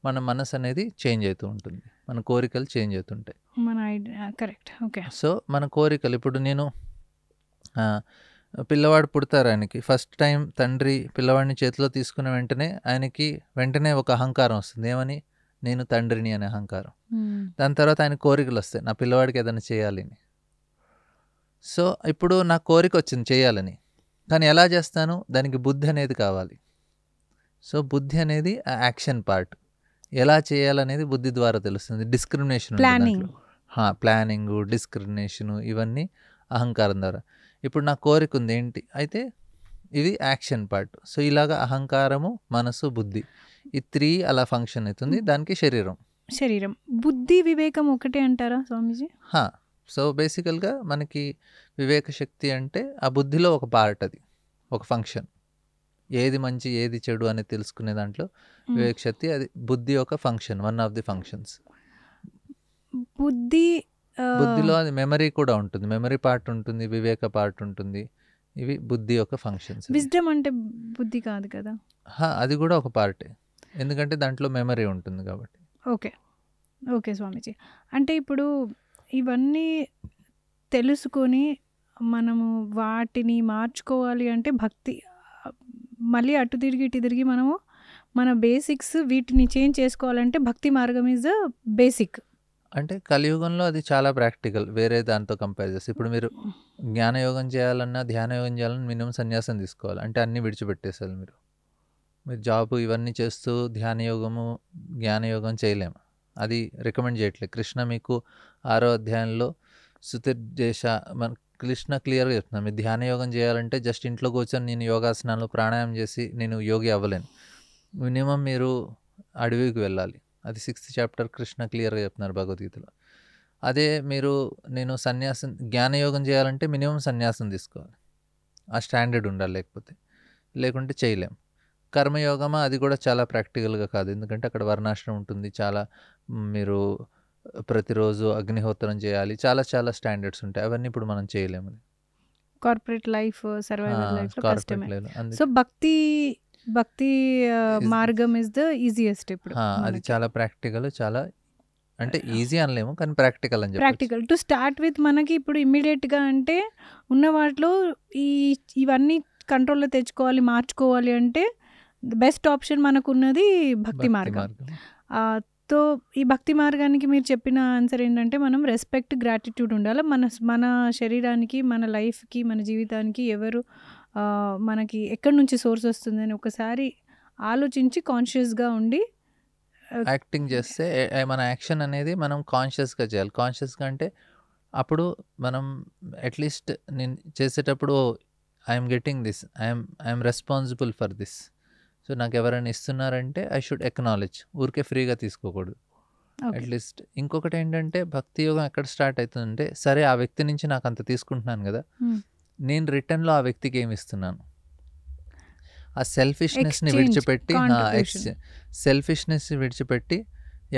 మన మనసు అనేది చేంజ్ అవుతూ ఉంటుంది, మన కోరికలు చేంజ్ అవుతుంటాయి. మన ఐడియా కరెక్ట్. ఓకే. సో మన కోరికలు ఇప్పుడు నేను పిల్లవాడు పుడతారు, ఆయనకి ఫస్ట్ టైం తండ్రి పిల్లవాడిని చేతిలో తీసుకున్న వెంటనే ఆయనకి వెంటనే ఒక అహంకారం వస్తుంది. ఏమని, నేను తండ్రిని అనే అహంకారం. దాని తర్వాత ఆయన కోరికలు వస్తాయి, నా పిల్లవాడికి ఏదైనా చేయాలని. సో ఇప్పుడు నా కోరిక వచ్చింది చేయాలని, కానీ ఎలా చేస్తాను, దానికి బుద్ధి అనేది కావాలి. సో బుద్ధి అనేది ఆ యాక్షన్ పార్ట్. ఎలా చేయాలనేది బుద్ధి ద్వారా తెలుస్తుంది. డిస్క్రిమినేషన్, ప్లానింగ్, డిస్క్రిమినేషను ఇవన్నీ అహంకారం ద్వారా. ఇప్పుడు నా కోరిక ఉంది ఏంటి, అయితే ఇది యాక్షన్ పార్ట్. సో ఇలాగా అహంకారము, మనసు, బుద్ధి ఈ 3 అలా ఫంక్షన్ అవుతుంది. దానికి శరీరం, బుద్ధి, వివేకం ఒకటే అంటారా స్వామీజీ? సో బేసికల్గా మనకి వివేక శక్తి అంటే ఆ బుద్ధిలో ఒక పార్ట్, అది ఒక ఫంక్షన్. ఏది మంచి ఏది చెడు అనేది తెలుసుకునే దాంట్లో వివేక శక్తి, అది బుద్ధి ఒక function, one of the functions. బుద్ధిలో అది మెమరీ కూడా ఉంటుంది, మెమరీ పార్ట్ ఉంటుంది, వివేక పార్ట్ ఉంటుంది. ఇవి బుద్ధి యొక్క ఫంక్షన్స్. విజ్డమ్ అంటే బుద్ధి కాదు కదా? అది కూడా ఒక పార్టే, ఎందుకంటే దాంట్లో మెమరీ ఉంటుంది కాబట్టి. ఓకే స్వామీజీ. అంటే ఇప్పుడు ఇవన్నీ తెలుసుకొని మనము వాటిని మార్చుకోవాలి అంటే భక్తి, మళ్ళీ అటు తిరిగి ఇటు తిరిగి మనము మన బేసిక్స్ వీటిని చేంజ్ చేసుకోవాలంటే భక్తి మార్గం ఈజ్ బేసిక్. అంటే కలియుగంలో అది చాలా ప్రాక్టికల్, వేరే దాంతో కంపేర్ చేస్తే. ఇప్పుడు మీరు జ్ఞానయోగం చేయాలన్నా, ధ్యానయోగం చేయాలన్నా మినిమం సన్యాసం తీసుకోవాలి, అంటే అన్నీ విడిచిపెట్టేసారు. మీరు జాబ్ ఇవన్నీ చేస్తూ ధ్యానయోగము, జ్ఞానయోగం చేయలేము, అది రికమెండ్ చేయట్లేదు. కృష్ణ మీకు 6వ అధ్యాయంలో సుతిర్దేశ మన కృష్ణ క్లియర్గా చెప్తున్నాను, మీరు ధ్యానయోగం చేయాలంటే జస్ట్ ఇంట్లో కూర్చొని నేను యోగాసనాలు ప్రాణాయామం చేసి నేను యోగి అవ్వలేను, మినిమం మీరు అడవికి వెళ్ళాలి. అది 6th చాప్టర్ కృష్ణ క్లియర్గా చెప్తున్నారు భగవద్గీతలో. అదే మీరు నేను సన్యాసం జ్ఞానయోగం చేయాలంటే మినిమం సన్యాసం తీసుకోవాలి, ఆ స్టాండర్డ్ ఉండాలి, లేకుంటే చేయలేం. కర్మయోగమా, అది కూడా చాలా ప్రాక్టికల్గా కాదు, ఎందుకంటే అక్కడ వర్ణాశ్రమం ఉంటుంది, చాలా మీరు ప్రతిరోజు అగ్నిహోత్రం చేయాలి, చాలా చాలా స్టాండర్డ్స్ ఉంటాయి, అవన్నీ ఇప్పుడు మనం చేయలేము. కార్పొరేట్ లైఫ్, సర్వైవల్ లైఫ్ కష్టమే. సో భక్తి మార్గం ఇస్ ద ఈజియెస్ట్. ఇప్పుడు అది చాలా ప్రాక్టికల్, చాలా అంటే ఈజీ అనలేము కానీ ప్రాక్టికల్ అని చెప్పి. Practical to start with. మనకి ఇప్పుడు ఇమ్మీడియట్గా అంటే ఉన్న వాటిలో ఇవన్నీ కంట్రోల్లో తెచ్చుకోవాలి, మార్చుకోవాలి అంటే బెస్ట్ ఆప్షన్ మనకు ఉన్నది భక్తి మార్గం. తో ఈ భక్తి మార్గానికి మీరు చెప్పిన ఆన్సర్ ఏంటంటే మనం రెస్పెక్ట్, గ్రాటిట్యూడ్ ఉండాలి. మన శరీరానికి, మన లైఫ్కి, మన జీవితానికి ఎవరు మనకి ఎక్కడి నుంచి సోర్స్ వస్తుందని ఒకసారి ఆలోచించి కాన్షియస్గా ఉండి యాక్టింగ్ చేస్తే మన యాక్షన్ అనేది మనం కాన్షియస్గా చేయాలి. కాన్షియస్గా అంటే అప్పుడు మనం అట్లీస్ట్ నేను చేసేటప్పుడు I'm getting this, I'm responsible for this. So నాకు ఎవరైనా ఇస్తున్నారంటే ఐ షుడ్ ఎక్నాలెడ్జ్, ఊరికే ఫ్రీగా తీసుకోకూడదు. అట్లీస్ట్ ఇంకొకటి ఏంటంటే భక్తి యోగం ఎక్కడ స్టార్ట్ అవుతుందంటే, సరే ఆ వ్యక్తి నుంచి నాకు అంత తీసుకుంటున్నాను కదా, నేను రిటర్న్లో ఆ వ్యక్తికి ఏమి ఇస్తున్నాను, ఆ సెల్ఫిష్నెస్ని విడిచిపెట్టి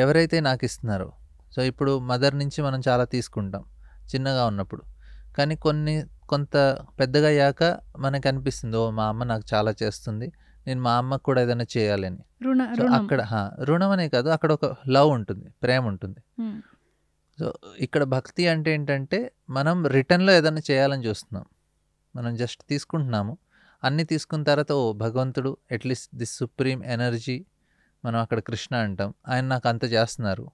ఎవరైతే నాకు ఇస్తున్నారో. సో ఇప్పుడు మదర్ నుంచి మనం చాలా తీసుకుంటాం చిన్నగా ఉన్నప్పుడు, కానీ కొంత పెద్దగా అయ్యాక మనకు అనిపిస్తుంది, మా అమ్మ నాకు చాలా చేస్తుంది, నేను మా అమ్మకు కూడా ఏదైనా చేయాలని. సో అక్కడ రుణం అనే కాదు, అక్కడ ఒక లవ్ ఉంటుంది, ప్రేమ ఉంటుంది. సో ఇక్కడ భక్తి అంటే ఏంటంటే మనం రిటర్న్లో ఏదైనా చేయాలని చూస్తున్నాం, మనం జస్ట్ తీసుకుంటున్నాము. అన్నీ తీసుకున్న తర్వాత భగవంతుడు అట్లీస్ట్ దిస్ సుప్రీం ఎనర్జీ, మనం అక్కడ కృష్ణ అంటాం, ఆయన నాకు అంత చేస్తున్నారు,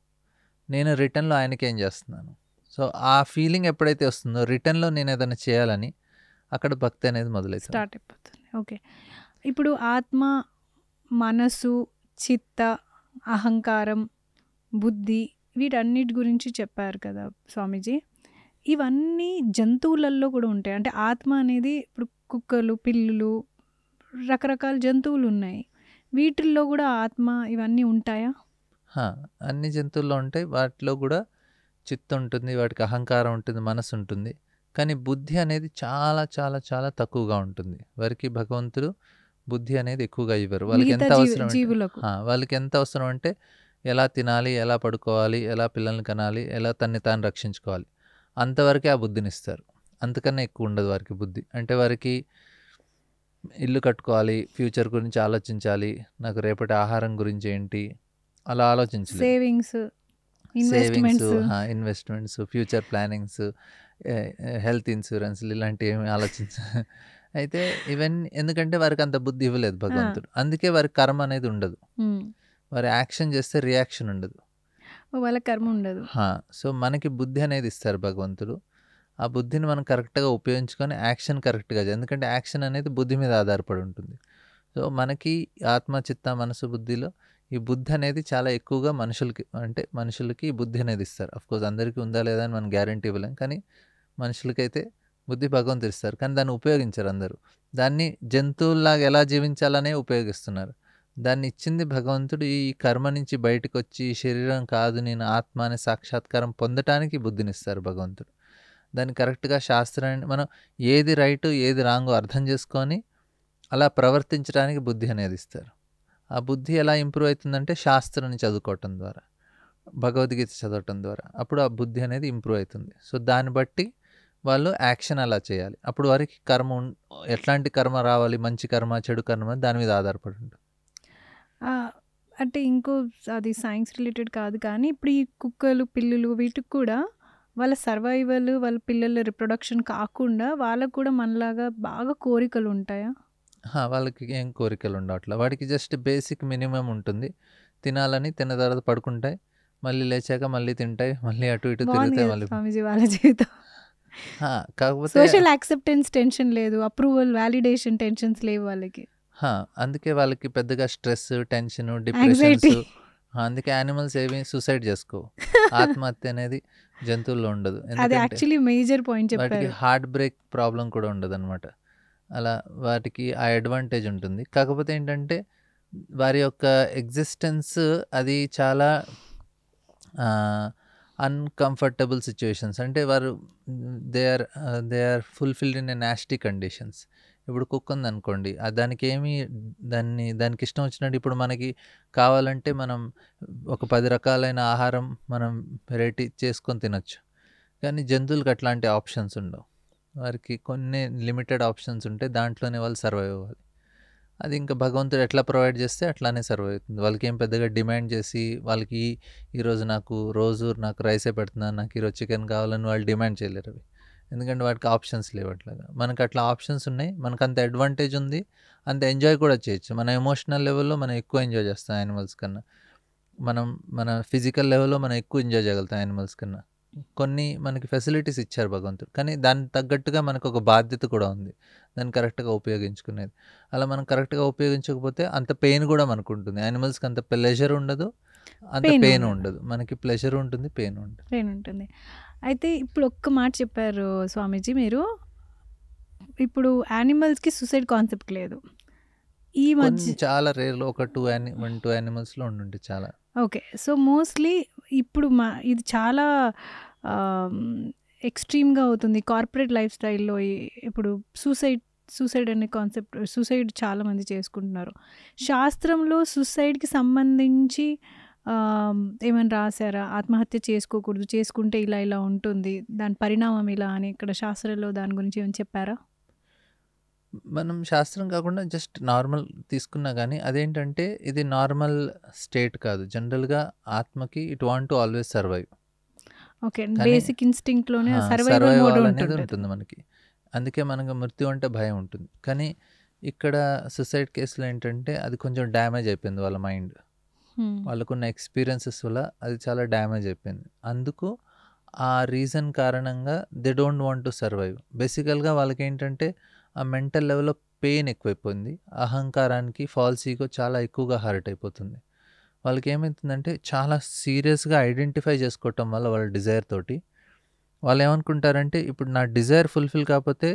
నేను రిటర్న్లో ఆయనకి ఏం చేస్తున్నాను. సో ఆ ఫీలింగ్ ఎప్పుడైతే వస్తుందో రిటర్న్లో నేను ఏదైనా చేయాలని, అక్కడ భక్తి అనేది మొదలవుతుంది, స్టార్ట్ అయిపోతుంది. ఓకే, ఇప్పుడు ఆత్మ, మనసు, చిత్త, అహంకారం, బుద్ధి వీటన్నిటి గురించి చెప్పారు కదా స్వామీజీ. ఇవన్నీ జంతువులలో కూడా ఉంటాయి. అంటే ఆత్మ అనేది ఇప్పుడు కుక్కలు, పిల్లులు, రకరకాల జంతువులు ఉన్నాయి, వీటిల్లో కూడా ఆత్మ ఇవన్నీ ఉంటాయా? అన్ని జంతువుల్లో ఉంటాయి, వాటిలో కూడా చిత్తం ఉంటుంది, వాటికి అహంకారం ఉంటుంది, మనసు ఉంటుంది. కానీ బుద్ధి అనేది చాలా చాలా చాలా తక్కువగా ఉంటుంది. వారికి భగవంతుడు బుద్ధి అనేది ఎక్కువగా ఇవ్వరు. వాళ్ళకి మిగతా ఎంత అవసరం అంటే జీవులకు వాళ్ళకి ఎంత అవసరం అంటే ఎలా తినాలి, ఎలా పడుకోవాలి, ఎలా పిల్లల్ని కనాలి, ఎలా తన్ని తాను రక్షించుకోవాలి, అంతవరకే ఆ బుద్ధినిస్తారు. అంతకన్నా ఎక్కువ ఉండదు వారికి బుద్ధి. అంటే వారికి ఇల్లు కట్టుకోవాలి, ఫ్యూచర్ గురించి ఆలోచించాలి, నాకు రేపటి ఆహారం గురించి ఏంటి, అలా ఆలోచించలేదు. Savings, savings, investments, investments, future plannings, health ఇన్సూరెన్స్లు ఇలాంటివి ఏమి అయితే ఇవన్నీ ఎందుకంటే వారికి అంత బుద్ధి ఇవ్వలేదు భగవంతుడు. అందుకే వారికి కర్మ అనేది ఉండదు. వారి యాక్షన్ చేస్తే రియాక్షన్ ఉండదు. వాళ్ళ కర్మ ఉండదు. సో మనకి బుద్ధి అనేది ఇస్తారు భగవంతుడు. ఆ బుద్ధిని మనం కరెక్ట్గా ఉపయోగించుకొని యాక్షన్ కరెక్ట్గా చేయాలి. ఎందుకంటే యాక్షన్ అనేది బుద్ధి మీద ఆధారపడి ఉంటుంది. సో మనకి ఆత్మ, చిత్త, మనసు, బుద్ధిలో ఈ బుద్ధి అనేది చాలా ఎక్కువగా మనుషులకి ఈ బుద్ధి అనేది ఇస్తారు. అఫ్కోర్స్ అందరికీ ఉందా లేదా అని మనం గ్యారంటీ ఇవ్వలేం, కానీ మనుషులకైతే బుద్ధి భగవంతుడు ఇస్తారు. కానీ దాన్ని ఉపయోగించరు అందరూ. దాన్ని జంతువుల్లాగా ఎలా జీవించాలనే ఉపయోగిస్తున్నారు. దాన్ని ఇచ్చింది భగవంతుడు ఈ కర్మ నుంచి బయటకు వచ్చి శరీరం కాదు నేను ఆత్మ అనే సాక్షాత్కారం పొందటానికి బుద్ధినిస్తారు భగవంతుడు. దాన్ని కరెక్ట్గా శాస్త్రాన్ని మనం ఏది రైటు ఏది రాంగో అర్థం చేసుకొని అలా ప్రవర్తించడానికి బుద్ధి అనేది ఇస్తారు. ఆ బుద్ధి ఎలా ఇంప్రూవ్ అవుతుందంటే శాస్త్రాన్ని చదువుకోవటం ద్వారా, భగవద్గీత చదవటం ద్వారా. అప్పుడు ఆ బుద్ధి అనేది ఇంప్రూవ్ అవుతుంది. సో దాన్ని బట్టి వాళ్ళు యాక్షన్ అలా చేయాలి. అప్పుడు వారికి ఎట్లాంటి కర్మ రావాలి, మంచి కర్మ, చెడు కర్మ, దాని మీద ఆధారపడి ఉంటుంది. అంటే ఇంకో అది సైన్స్ రిలేటెడ్ కాదు, కానీ ఇప్పుడు ఈ కుక్కలు, పిల్లులు వీటికి కూడా వాళ్ళ సర్వైవల్, వాళ్ళ పిల్లల రిప్రొడక్షన్ కాకుండా వాళ్ళకు కూడా మనలాగా బాగా కోరికలు ఉంటాయా? వాళ్ళకి ఏం కోరికలు ఉండవట్లా. వాడికి జస్ట్ బేసిక్ మినిమం ఉంటుంది. తినాలని, తిన్న తర్వాత పడుకుంటాయి, మళ్ళీ లేచాక మళ్ళీ తింటాయి, మళ్ళీ అటు ఇటు తిరుగుతాయి. మళ్ళీ స్వామీజీ వాళ్ళ జీవితం కాకపోతే సోషల్ యాక్సెప్టెన్స్ టెన్షన్ లేదు, అప్రూవల్, వాలిడేషన్ టెన్షన్స్ లేవు వాళ్ళకి. అందుకే వాళ్ళకి పెద్దగా స్ట్రెస్, టెన్షన్, డిప్రెషన్స్. అందుకే యానిమల్స్ ఏవి సూసైడ్ చేసుకోవు. ఆత్మహత్య అనేది జంతువుల్లో ఉండదు. అది యాక్చువల్లీ మేజర్ పాయింట్ వాటికి చెప్పారు. హార్ట్ బ్రేక్ ప్రాబ్లం కూడా ఉండదు అనమాట. అలా వాటికి ఆ అడ్వాంటేజ్ ఉంటుంది. కాకపోతే ఏంటంటే వారి యొక్క ఎగ్జిస్టెన్స్ అది చాలా అన్కంఫర్టబుల్ సిచ్యువేషన్స్. అంటే వారు they are fulfilled in a nasty conditions. ఇప్పుడు కుక్క ఉందనుకోండి, దానికి ఇష్టం వచ్చినట్టు ఇప్పుడు మనకి కావాలంటే మనం ఒక 10 రకాలైన ఆహారం మనం వెరైటీ చేసుకొని తినొచ్చు. కానీ జంతువులకు అట్లాంటి ఆప్షన్స్ ఉండవు. వారికి కొన్ని లిమిటెడ్ ఆప్షన్స్ ఉంటాయి, దాంట్లోనే వాళ్ళు సర్వైవ్ అవ్వాలి. అది ఇంకా భగవంతుడు ఎట్లా ప్రొవైడ్ చేస్తే అట్లానే సర్వైవ్ అవుతుంది. వాళ్ళకి ఏం పెద్దగా డిమాండ్ చేసి వాళ్ళకి ఈరోజు రోజు నాకు రైసే పెడుతున్నాను, నాకు ఈరోజు చికెన్ కావాలని వాళ్ళు డిమాండ్ చేయలేరు అవి. ఎందుకంటే వాటికి ఆప్షన్స్ లేవు. అట్లాగా మనకు అట్లా ఆప్షన్స్ ఉన్నాయి. మనకు అంత అడ్వాంటేజ్ ఉంది, అంత ఎంజాయ్ కూడా చేయొచ్చు. మన ఎమోషనల్ లెవెల్లో మనం ఎక్కువ ఎంజాయ్ చేస్తాం యానిమల్స్ కన్నా. మన ఫిజికల్ లెవెల్లో మనం ఎక్కువ ఎంజాయ్ చేయగలుగుతాం యానిమల్స్ కన్నా. కొన్ని మనకి ఫెసిలిటీస్ ఇచ్చారు భగవంతుడు, కానీ దానికి తగ్గట్టుగా మనకు ఒక బాధ్యత కూడా ఉంది, దాన్ని కరెక్ట్గా ఉపయోగించుకునేది. అలా మనం కరెక్ట్గా ఉపయోగించకపోతే అంత పెయిన్ కూడా మనకు ఉంటుంది. యానిమల్స్కి అంత ప్లెజర్ ఉండదు, అంత పెయిన్ ఉండదు. మనకి ప్లెజర్ ఉంటుంది, పెయిన్ ఉంటుంది. అయితే ఇప్పుడు ఒక్క మాట చెప్పారు స్వామీజీ మీరు, ఇప్పుడు యానిమల్స్కి సూసైడ్ కాన్సెప్ట్ లేదు ఈ మధ్య, చాలా రేర్లో ఒక 2 యానిమల్స్లో ఉండుంటే చాలా. ఓకే. సో మోస్ట్లీ ఇప్పుడు ఇది చాలా ఎక్స్ట్రీమ్గా అవుతుంది కార్పొరేట్ లైఫ్ స్టైల్లో. ఇప్పుడు సూసైడ్ అనే కాన్సెప్ట్, సూసైడ్ చాలామంది చేసుకుంటున్నారు. శాస్త్రంలో సూసైడ్కి సంబంధించి ఏమైనా రాశారా? ఆత్మహత్య చేసుకోకూడదు, చేసుకుంటే ఇలా ఇలా ఉంటుంది, దాని పరిణామం ఇలా అని ఇక్కడ శాస్త్రంలో దాని గురించి ఏమైనా చెప్పారా? మనం శాస్త్రం కాకుండా జస్ట్ నార్మల్ తీసుకున్నా కానీ అదేంటంటే ఇది నార్మల్ స్టేట్ కాదు. జనరల్గా ఆత్మకి it want to always survive. Okay, basic ఇన్స్టింక్ట్లోనే సర్వైవ్ అవ్వాలనేది ఉంటుంది మనకి. అందుకే మనకు మృత్యు అంటే భయం ఉంటుంది. కానీ ఇక్కడ సూసైడ్ కేసులో ఏంటంటే అది కొంచెం డ్యామేజ్ అయిపోయింది వాళ్ళ మైండ్. వాళ్ళకున్న ఎక్స్పీరియన్సెస్ వల్ల అది చాలా డ్యామేజ్ అయిపోయింది. అందుకు ఆ రీజన్ కారణంగా they don't want to survive. బేసికల్గా వాళ్ళకి ఏంటంటే ఆ మెంటల్ లెవెల్లో పెయిన్ ఎక్కువైపోయింది. అహంకారానికి, ఫాల్స్ ఈగో చాలా ఎక్కువగా హర్ట్ అయిపోతుంది. వాళ్ళకి ఏమవుతుందంటే చాలా సీరియస్గా ఐడెంటిఫై చేసుకోవటం వల్ల వాళ్ళ డిజైర్ తోటి వాళ్ళు ఏమనుకుంటారంటే ఇప్పుడు నా డిజైర్ ఫుల్ఫిల్ కాకపోతే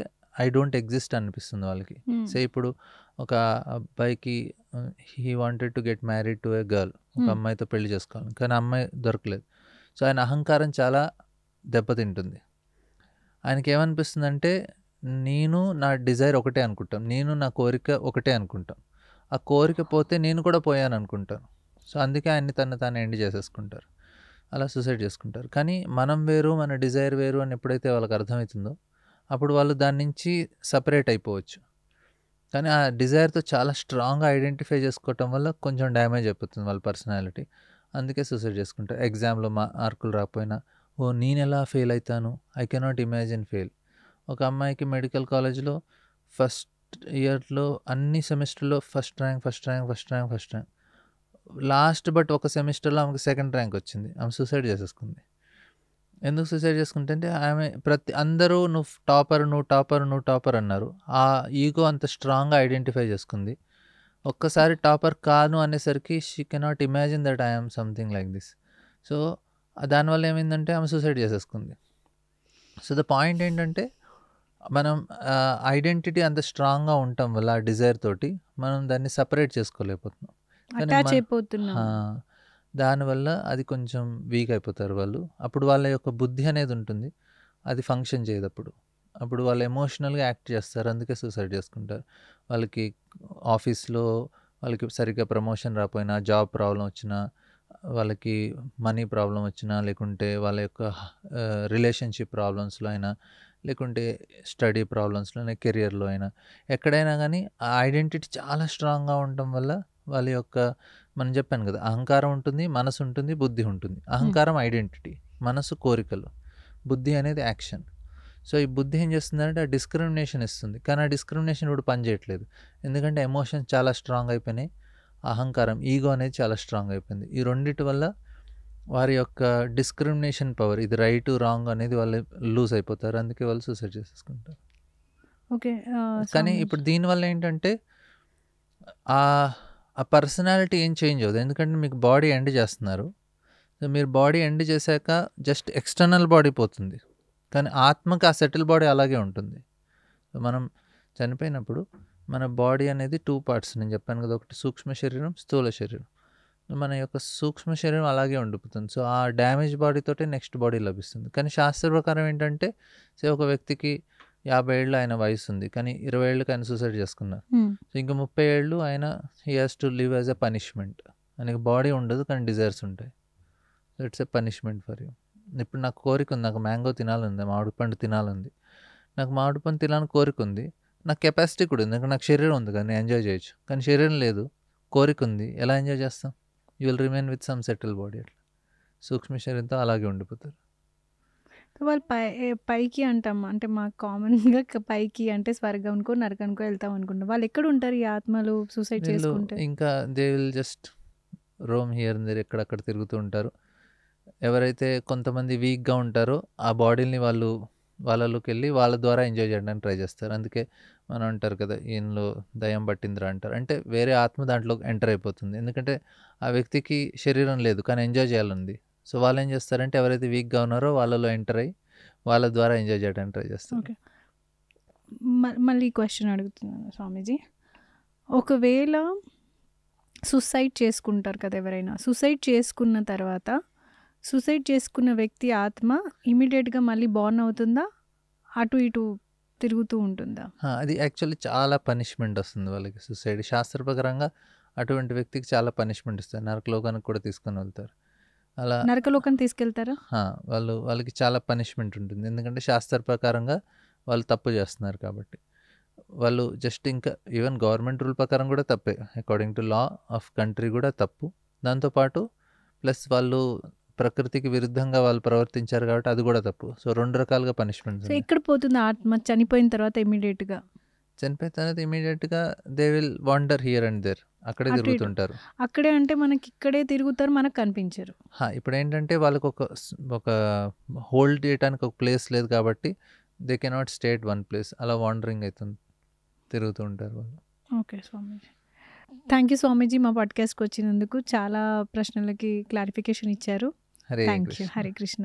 ఐ డోంట్ ఎగ్జిస్ట్ అనిపిస్తుంది వాళ్ళకి. సో ఇప్పుడు ఒక అబ్బాయికి he wanted to get married to A girl, ఒక అమ్మాయితో పెళ్లి చేసుకోవాలి, కానీ అమ్మాయి దొరకలేదు. సో ఆయన అహంకారం చాలా దెబ్బతింటుంది. ఆయనకేమనిపిస్తుందంటే నేను నా డిజైర్ ఒకటే అనుకుంటాం, నేను నా కోరిక ఒకటే అనుకుంటాం. ఆ కోరిక పోతే నేను కూడా పోయాను అనుకుంటాను. సో అందుకే ఆయన్ని తాను ఎండ్ చేసేసుకుంటారు, అలా సూసైడ్ చేసుకుంటారు. కానీ మనం వేరు, మన డిజైర్ వేరు అని ఎప్పుడైతే వాళ్ళకి అర్థమవుతుందో అప్పుడు వాళ్ళు దాని నుంచి సపరేట్ అయిపోవచ్చు. కానీ ఆ డిజైర్తో చాలా స్ట్రాంగ్గా ఐడెంటిఫై చేసుకోవటం వల్ల కొంచెం డ్యామేజ్ అయిపోతుంది వాళ్ళ పర్సనాలిటీ. అందుకే సూసైడ్ చేసుకుంటారు. ఎగ్జామ్లో మార్కులు రాకపోయినా, ఓ నేను ఎలా ఫెయిల్ అవుతాను, ఐ కెనాట్ ఇమాజిన్ ఫెయిల్. ఒక అమ్మాయికి మెడికల్ కాలేజ్లో ఫస్ట్ ఇయర్లో అన్ని సెమిస్టర్లో ఫస్ట్ ర్యాంక్. లాస్ట్ బట్ ఒక సెమిస్టర్లో ఆమెకు సెకండ్ ర్యాంక్ వచ్చింది. ఆమె సూసైడ్ చేసేసుకుంది. ఎందుకు సూసైడ్ చేసుకుంటే ఆమె అందరూ నువ్వు టాపర్ అన్నారు. ఆ ఈగో అంత స్ట్రాంగ్గా ఐడెంటిఫై చేసుకుంది. ఒక్కసారి టాపర్ కాను అనేసరికి she cannot imagine that I'm something like this. So దానివల్ల ఏమైందంటే ఆమె సూసైడ్ చేసేసుకుంది. సో ద పాయింట్ ఏంటంటే మనం ఐడెంటిటీ అంత స్ట్రాంగ్గా ఉండటం వల్ల ఆ డిజైర్ తోటి మనం దాన్ని సపరేట్ చేసుకోలేకపోతున్నాం. అటాచ్ అయిపోతున్నాం. దానివల్ల అది కొంచెం వీక్ అయిపోతారు వాళ్ళు. అప్పుడు వాళ్ళ యొక్క బుద్ధి అనేది ఉంటుంది, అది ఫంక్షన్ చేయదు. అప్పుడు వాళ్ళు ఎమోషనల్గా యాక్ట్ చేస్తారు, అందుకే సూసైడ్ చేసుకుంటారు. వాళ్ళకి ఆఫీస్లో వాళ్ళకి సరిగ్గా ప్రమోషన్ రాకపోయినా, జాబ్ ప్రాబ్లం వచ్చినా, వాళ్ళకి మనీ ప్రాబ్లం వచ్చినా, లేకుంటే వాళ్ళ యొక్క రిలేషన్షిప్ ప్రాబ్లమ్స్లో అయినా, లేకుంటే స్టడీ ప్రాబ్లమ్స్లో అయినా, కెరియర్లో అయినా, ఎక్కడైనా కానీ ఆ ఐడెంటిటీ చాలా స్ట్రాంగ్గా ఉండటం వల్ల వాళ్ళ యొక్క, మనం చెప్పాను కదా, అహంకారం ఉంటుంది, మనసు ఉంటుంది, బుద్ధి ఉంటుంది. అహంకారం ఐడెంటిటీ, మనసు కోరికలు, బుద్ధి అనేది యాక్షన్. సో ఈ బుద్ధి ఏం చేస్తుందంటే ఆ డిస్క్రిమినేషన్ ఇస్తుంది. కానీ ఆ డిస్క్రిమినేషన్ ఇప్పుడు పనిచేయట్లేదు, ఎందుకంటే ఎమోషన్స్ చాలా స్ట్రాంగ్ అయిపోయినాయి. అహంకారం, ఈగో అనేది చాలా స్ట్రాంగ్ అయిపోయింది. ఈ రెండిటి వల్ల వారి యొక్క డిస్క్రిమినేషన్ పవర్, ఇది రైట్ రాంగ్ అనేది వాళ్ళు లూజ్ అయిపోతారు. అందుకే వాళ్ళు సూసైడ్ చేసేసుకుంటారు. ఓకే. కానీ ఇప్పుడు దీనివల్ల ఏంటంటే ఆ పర్సనాలిటీ ఏం చేంజ్ అవ్వదు, ఎందుకంటే మీకు బాడీ ఎండ్ చేస్తున్నారు. సో మీరు బాడీ ఎండ్ చేశాక జస్ట్ ఎక్స్టర్నల్ బాడీ పోతుంది, కానీ ఆత్మకి ఆ సెటిల్ బాడీ అలాగే ఉంటుంది. సో మనం చనిపోయినప్పుడు మన బాడీ అనేది 2 parts, నేను చెప్పాను కదా, ఒకటి సూక్ష్మ శరీరం, స్థూల శరీరం. మన యొక్క సూక్ష్మ శరీరం అలాగే ఉండిపోతుంది. సో ఆ డ్యామేజ్ బాడీతోటే నెక్స్ట్ బాడీ లభిస్తుంది. కానీ శాస్త్ర ప్రకారం ఏంటంటే, ఒక వ్యక్తికి 50 ఏళ్ళు ఆయన వయసు ఉంది, కానీ 20 ఏళ్ళకి ఆయన సూసైడ్ చేసుకున్నారు. సో ఇంకా 30 ఏళ్ళు ఆయన he has to live as a punishment. ఆయనకి బాడీ ఉండదు, కానీ డిజైర్స్ ఉంటాయి. So it's a punishment for you. ఇప్పుడు నాకు కోరిక ఉంది, నాకు మ్యాంగో తినాలంది, మామిడి పండు తినాలంది. నాకు మామిడి పండు తినాలని కోరిక ఉంది, నాకు కెపాసిటీ కూడా ఉంది, నాకు శరీరం ఉంది, కానీ నేను ఎంజాయ్ చేయొచ్చు. కానీ శరీరం లేదు, కోరిక ఉంది, ఎలా ఎంజాయ్ చేస్తాం? You will remain with some settle body. అట్లా సూక్ష్మ శరీరంతో అలాగే ఉండిపోతారు. వాళ్ళు పైకి అంటాం, అంటే మాకు కామన్గా పైకి అంటే స్వర్గంకో నరకానికో వెళ్తాం అనుకుంటాం. వాళ్ళు ఎక్కడ ఉంటారు ఈ ఆత్మలు సూసైడ్ చేసుకుంటే? ఇంకా they will just roam here and there, ఎక్కడక్కడ తిరుగుతూ ఉంటారు. ఎవరైతే కొంతమంది వీక్గా ఉంటారో ఆ బాడీని వాళ్ళలోకి వెళ్ళి వాళ్ళ ద్వారా ఎంజాయ్ చేయడానికి ట్రై చేస్తారు. అందుకే మనం అంటారు కదా, ఈయనలో దయ్యం పట్టిందిరా అంటారు. అంటే వేరే ఆత్మ దాంట్లో ఎంటర్ అయిపోతుంది, ఎందుకంటే ఆ వ్యక్తికి శరీరం లేదు, కానీ ఎంజాయ్ చేయాలంది. సో వాళ్ళు ఏం చేస్తారంటే ఎవరైతే వీక్గా ఉన్నారో వాళ్ళలో ఎంటర్ అయ్యి వాళ్ళ ద్వారా ఎంజాయ్ చేయడానికి ట్రై చేస్తారు. ఓకే, మళ్ళీ క్వశ్చన్ అడుగుతున్నాను స్వామీజీ. ఒకవేళ సూసైడ్ చేసుకుంటారు కదా ఎవరైనా, సూసైడ్ చేసుకున్న తర్వాత సూసైడ్ చేసుకున్న వ్యక్తి ఆత్మ ఇమీడియట్గా మళ్ళీ బార్న్ అవుతుందా, అటు ఇటు తిరుగుతూ ఉంటుందా? అది యాక్చువల్లీ చాలా పనిష్మెంట్ వస్తుంది వాళ్ళకి. సూసైడ్ శాస్త్రప్రకారంగా అటువంటి వ్యక్తికి చాలా పనిష్మెంట్ ఇస్తారు, నరకలోకానికి కూడా తీసుకొని వెళ్తారు. అలా నరకలోకం తీసుకెళ్తారా? వాళ్ళకి చాలా పనిష్మెంట్ ఉంటుంది, ఎందుకంటే శాస్త్ర ప్రకారంగా వాళ్ళు తప్పు చేస్తున్నారు కాబట్టి. వాళ్ళు జస్ట్ ఇంకా ఈవెన్ గవర్నమెంట్ రూల్ ప్రకారం కూడా తప్పే, according to law of country కూడా తప్పు. దాంతోపాటు ప్లస్ వాళ్ళు ప్రకృతికి విరుద్ధంగా వాళ్ళు ప్రవర్తించారు కాబట్టి అది కూడా తప్పు. సో 2 రకాలుగా పనిష్మెంట్స్. సో ఎక్కడ పోతుంది ఆత్మ చనిపోయిన తర్వాత? ఇమీడియట్గా they will wander here and there, అక్కడే తిరుగుతుంటారు. అక్కడే అంటే మనకి ఇక్కడే తిరుగుతారు, మనకు కనిపించరు. ఇప్పుడు ఏంటంటే వాళ్ళకి ఒక హోల్డ్ చేయడానికి ఒక ప్లేస్ లేదు కాబట్టి they cannot stay at one place, అలా వాండరింగ్ అవుతుంది, తిరుగుతూ ఉంటారు వాళ్ళు. Okay Swamiji, thank you Swamiji, మా పాడ్కాస్ట్కి వచ్చినందుకు చాలా ప్రశ్నలకి క్లారిఫికేషన్ ఇచ్చారు. Thank you. హరే కృష్ణ.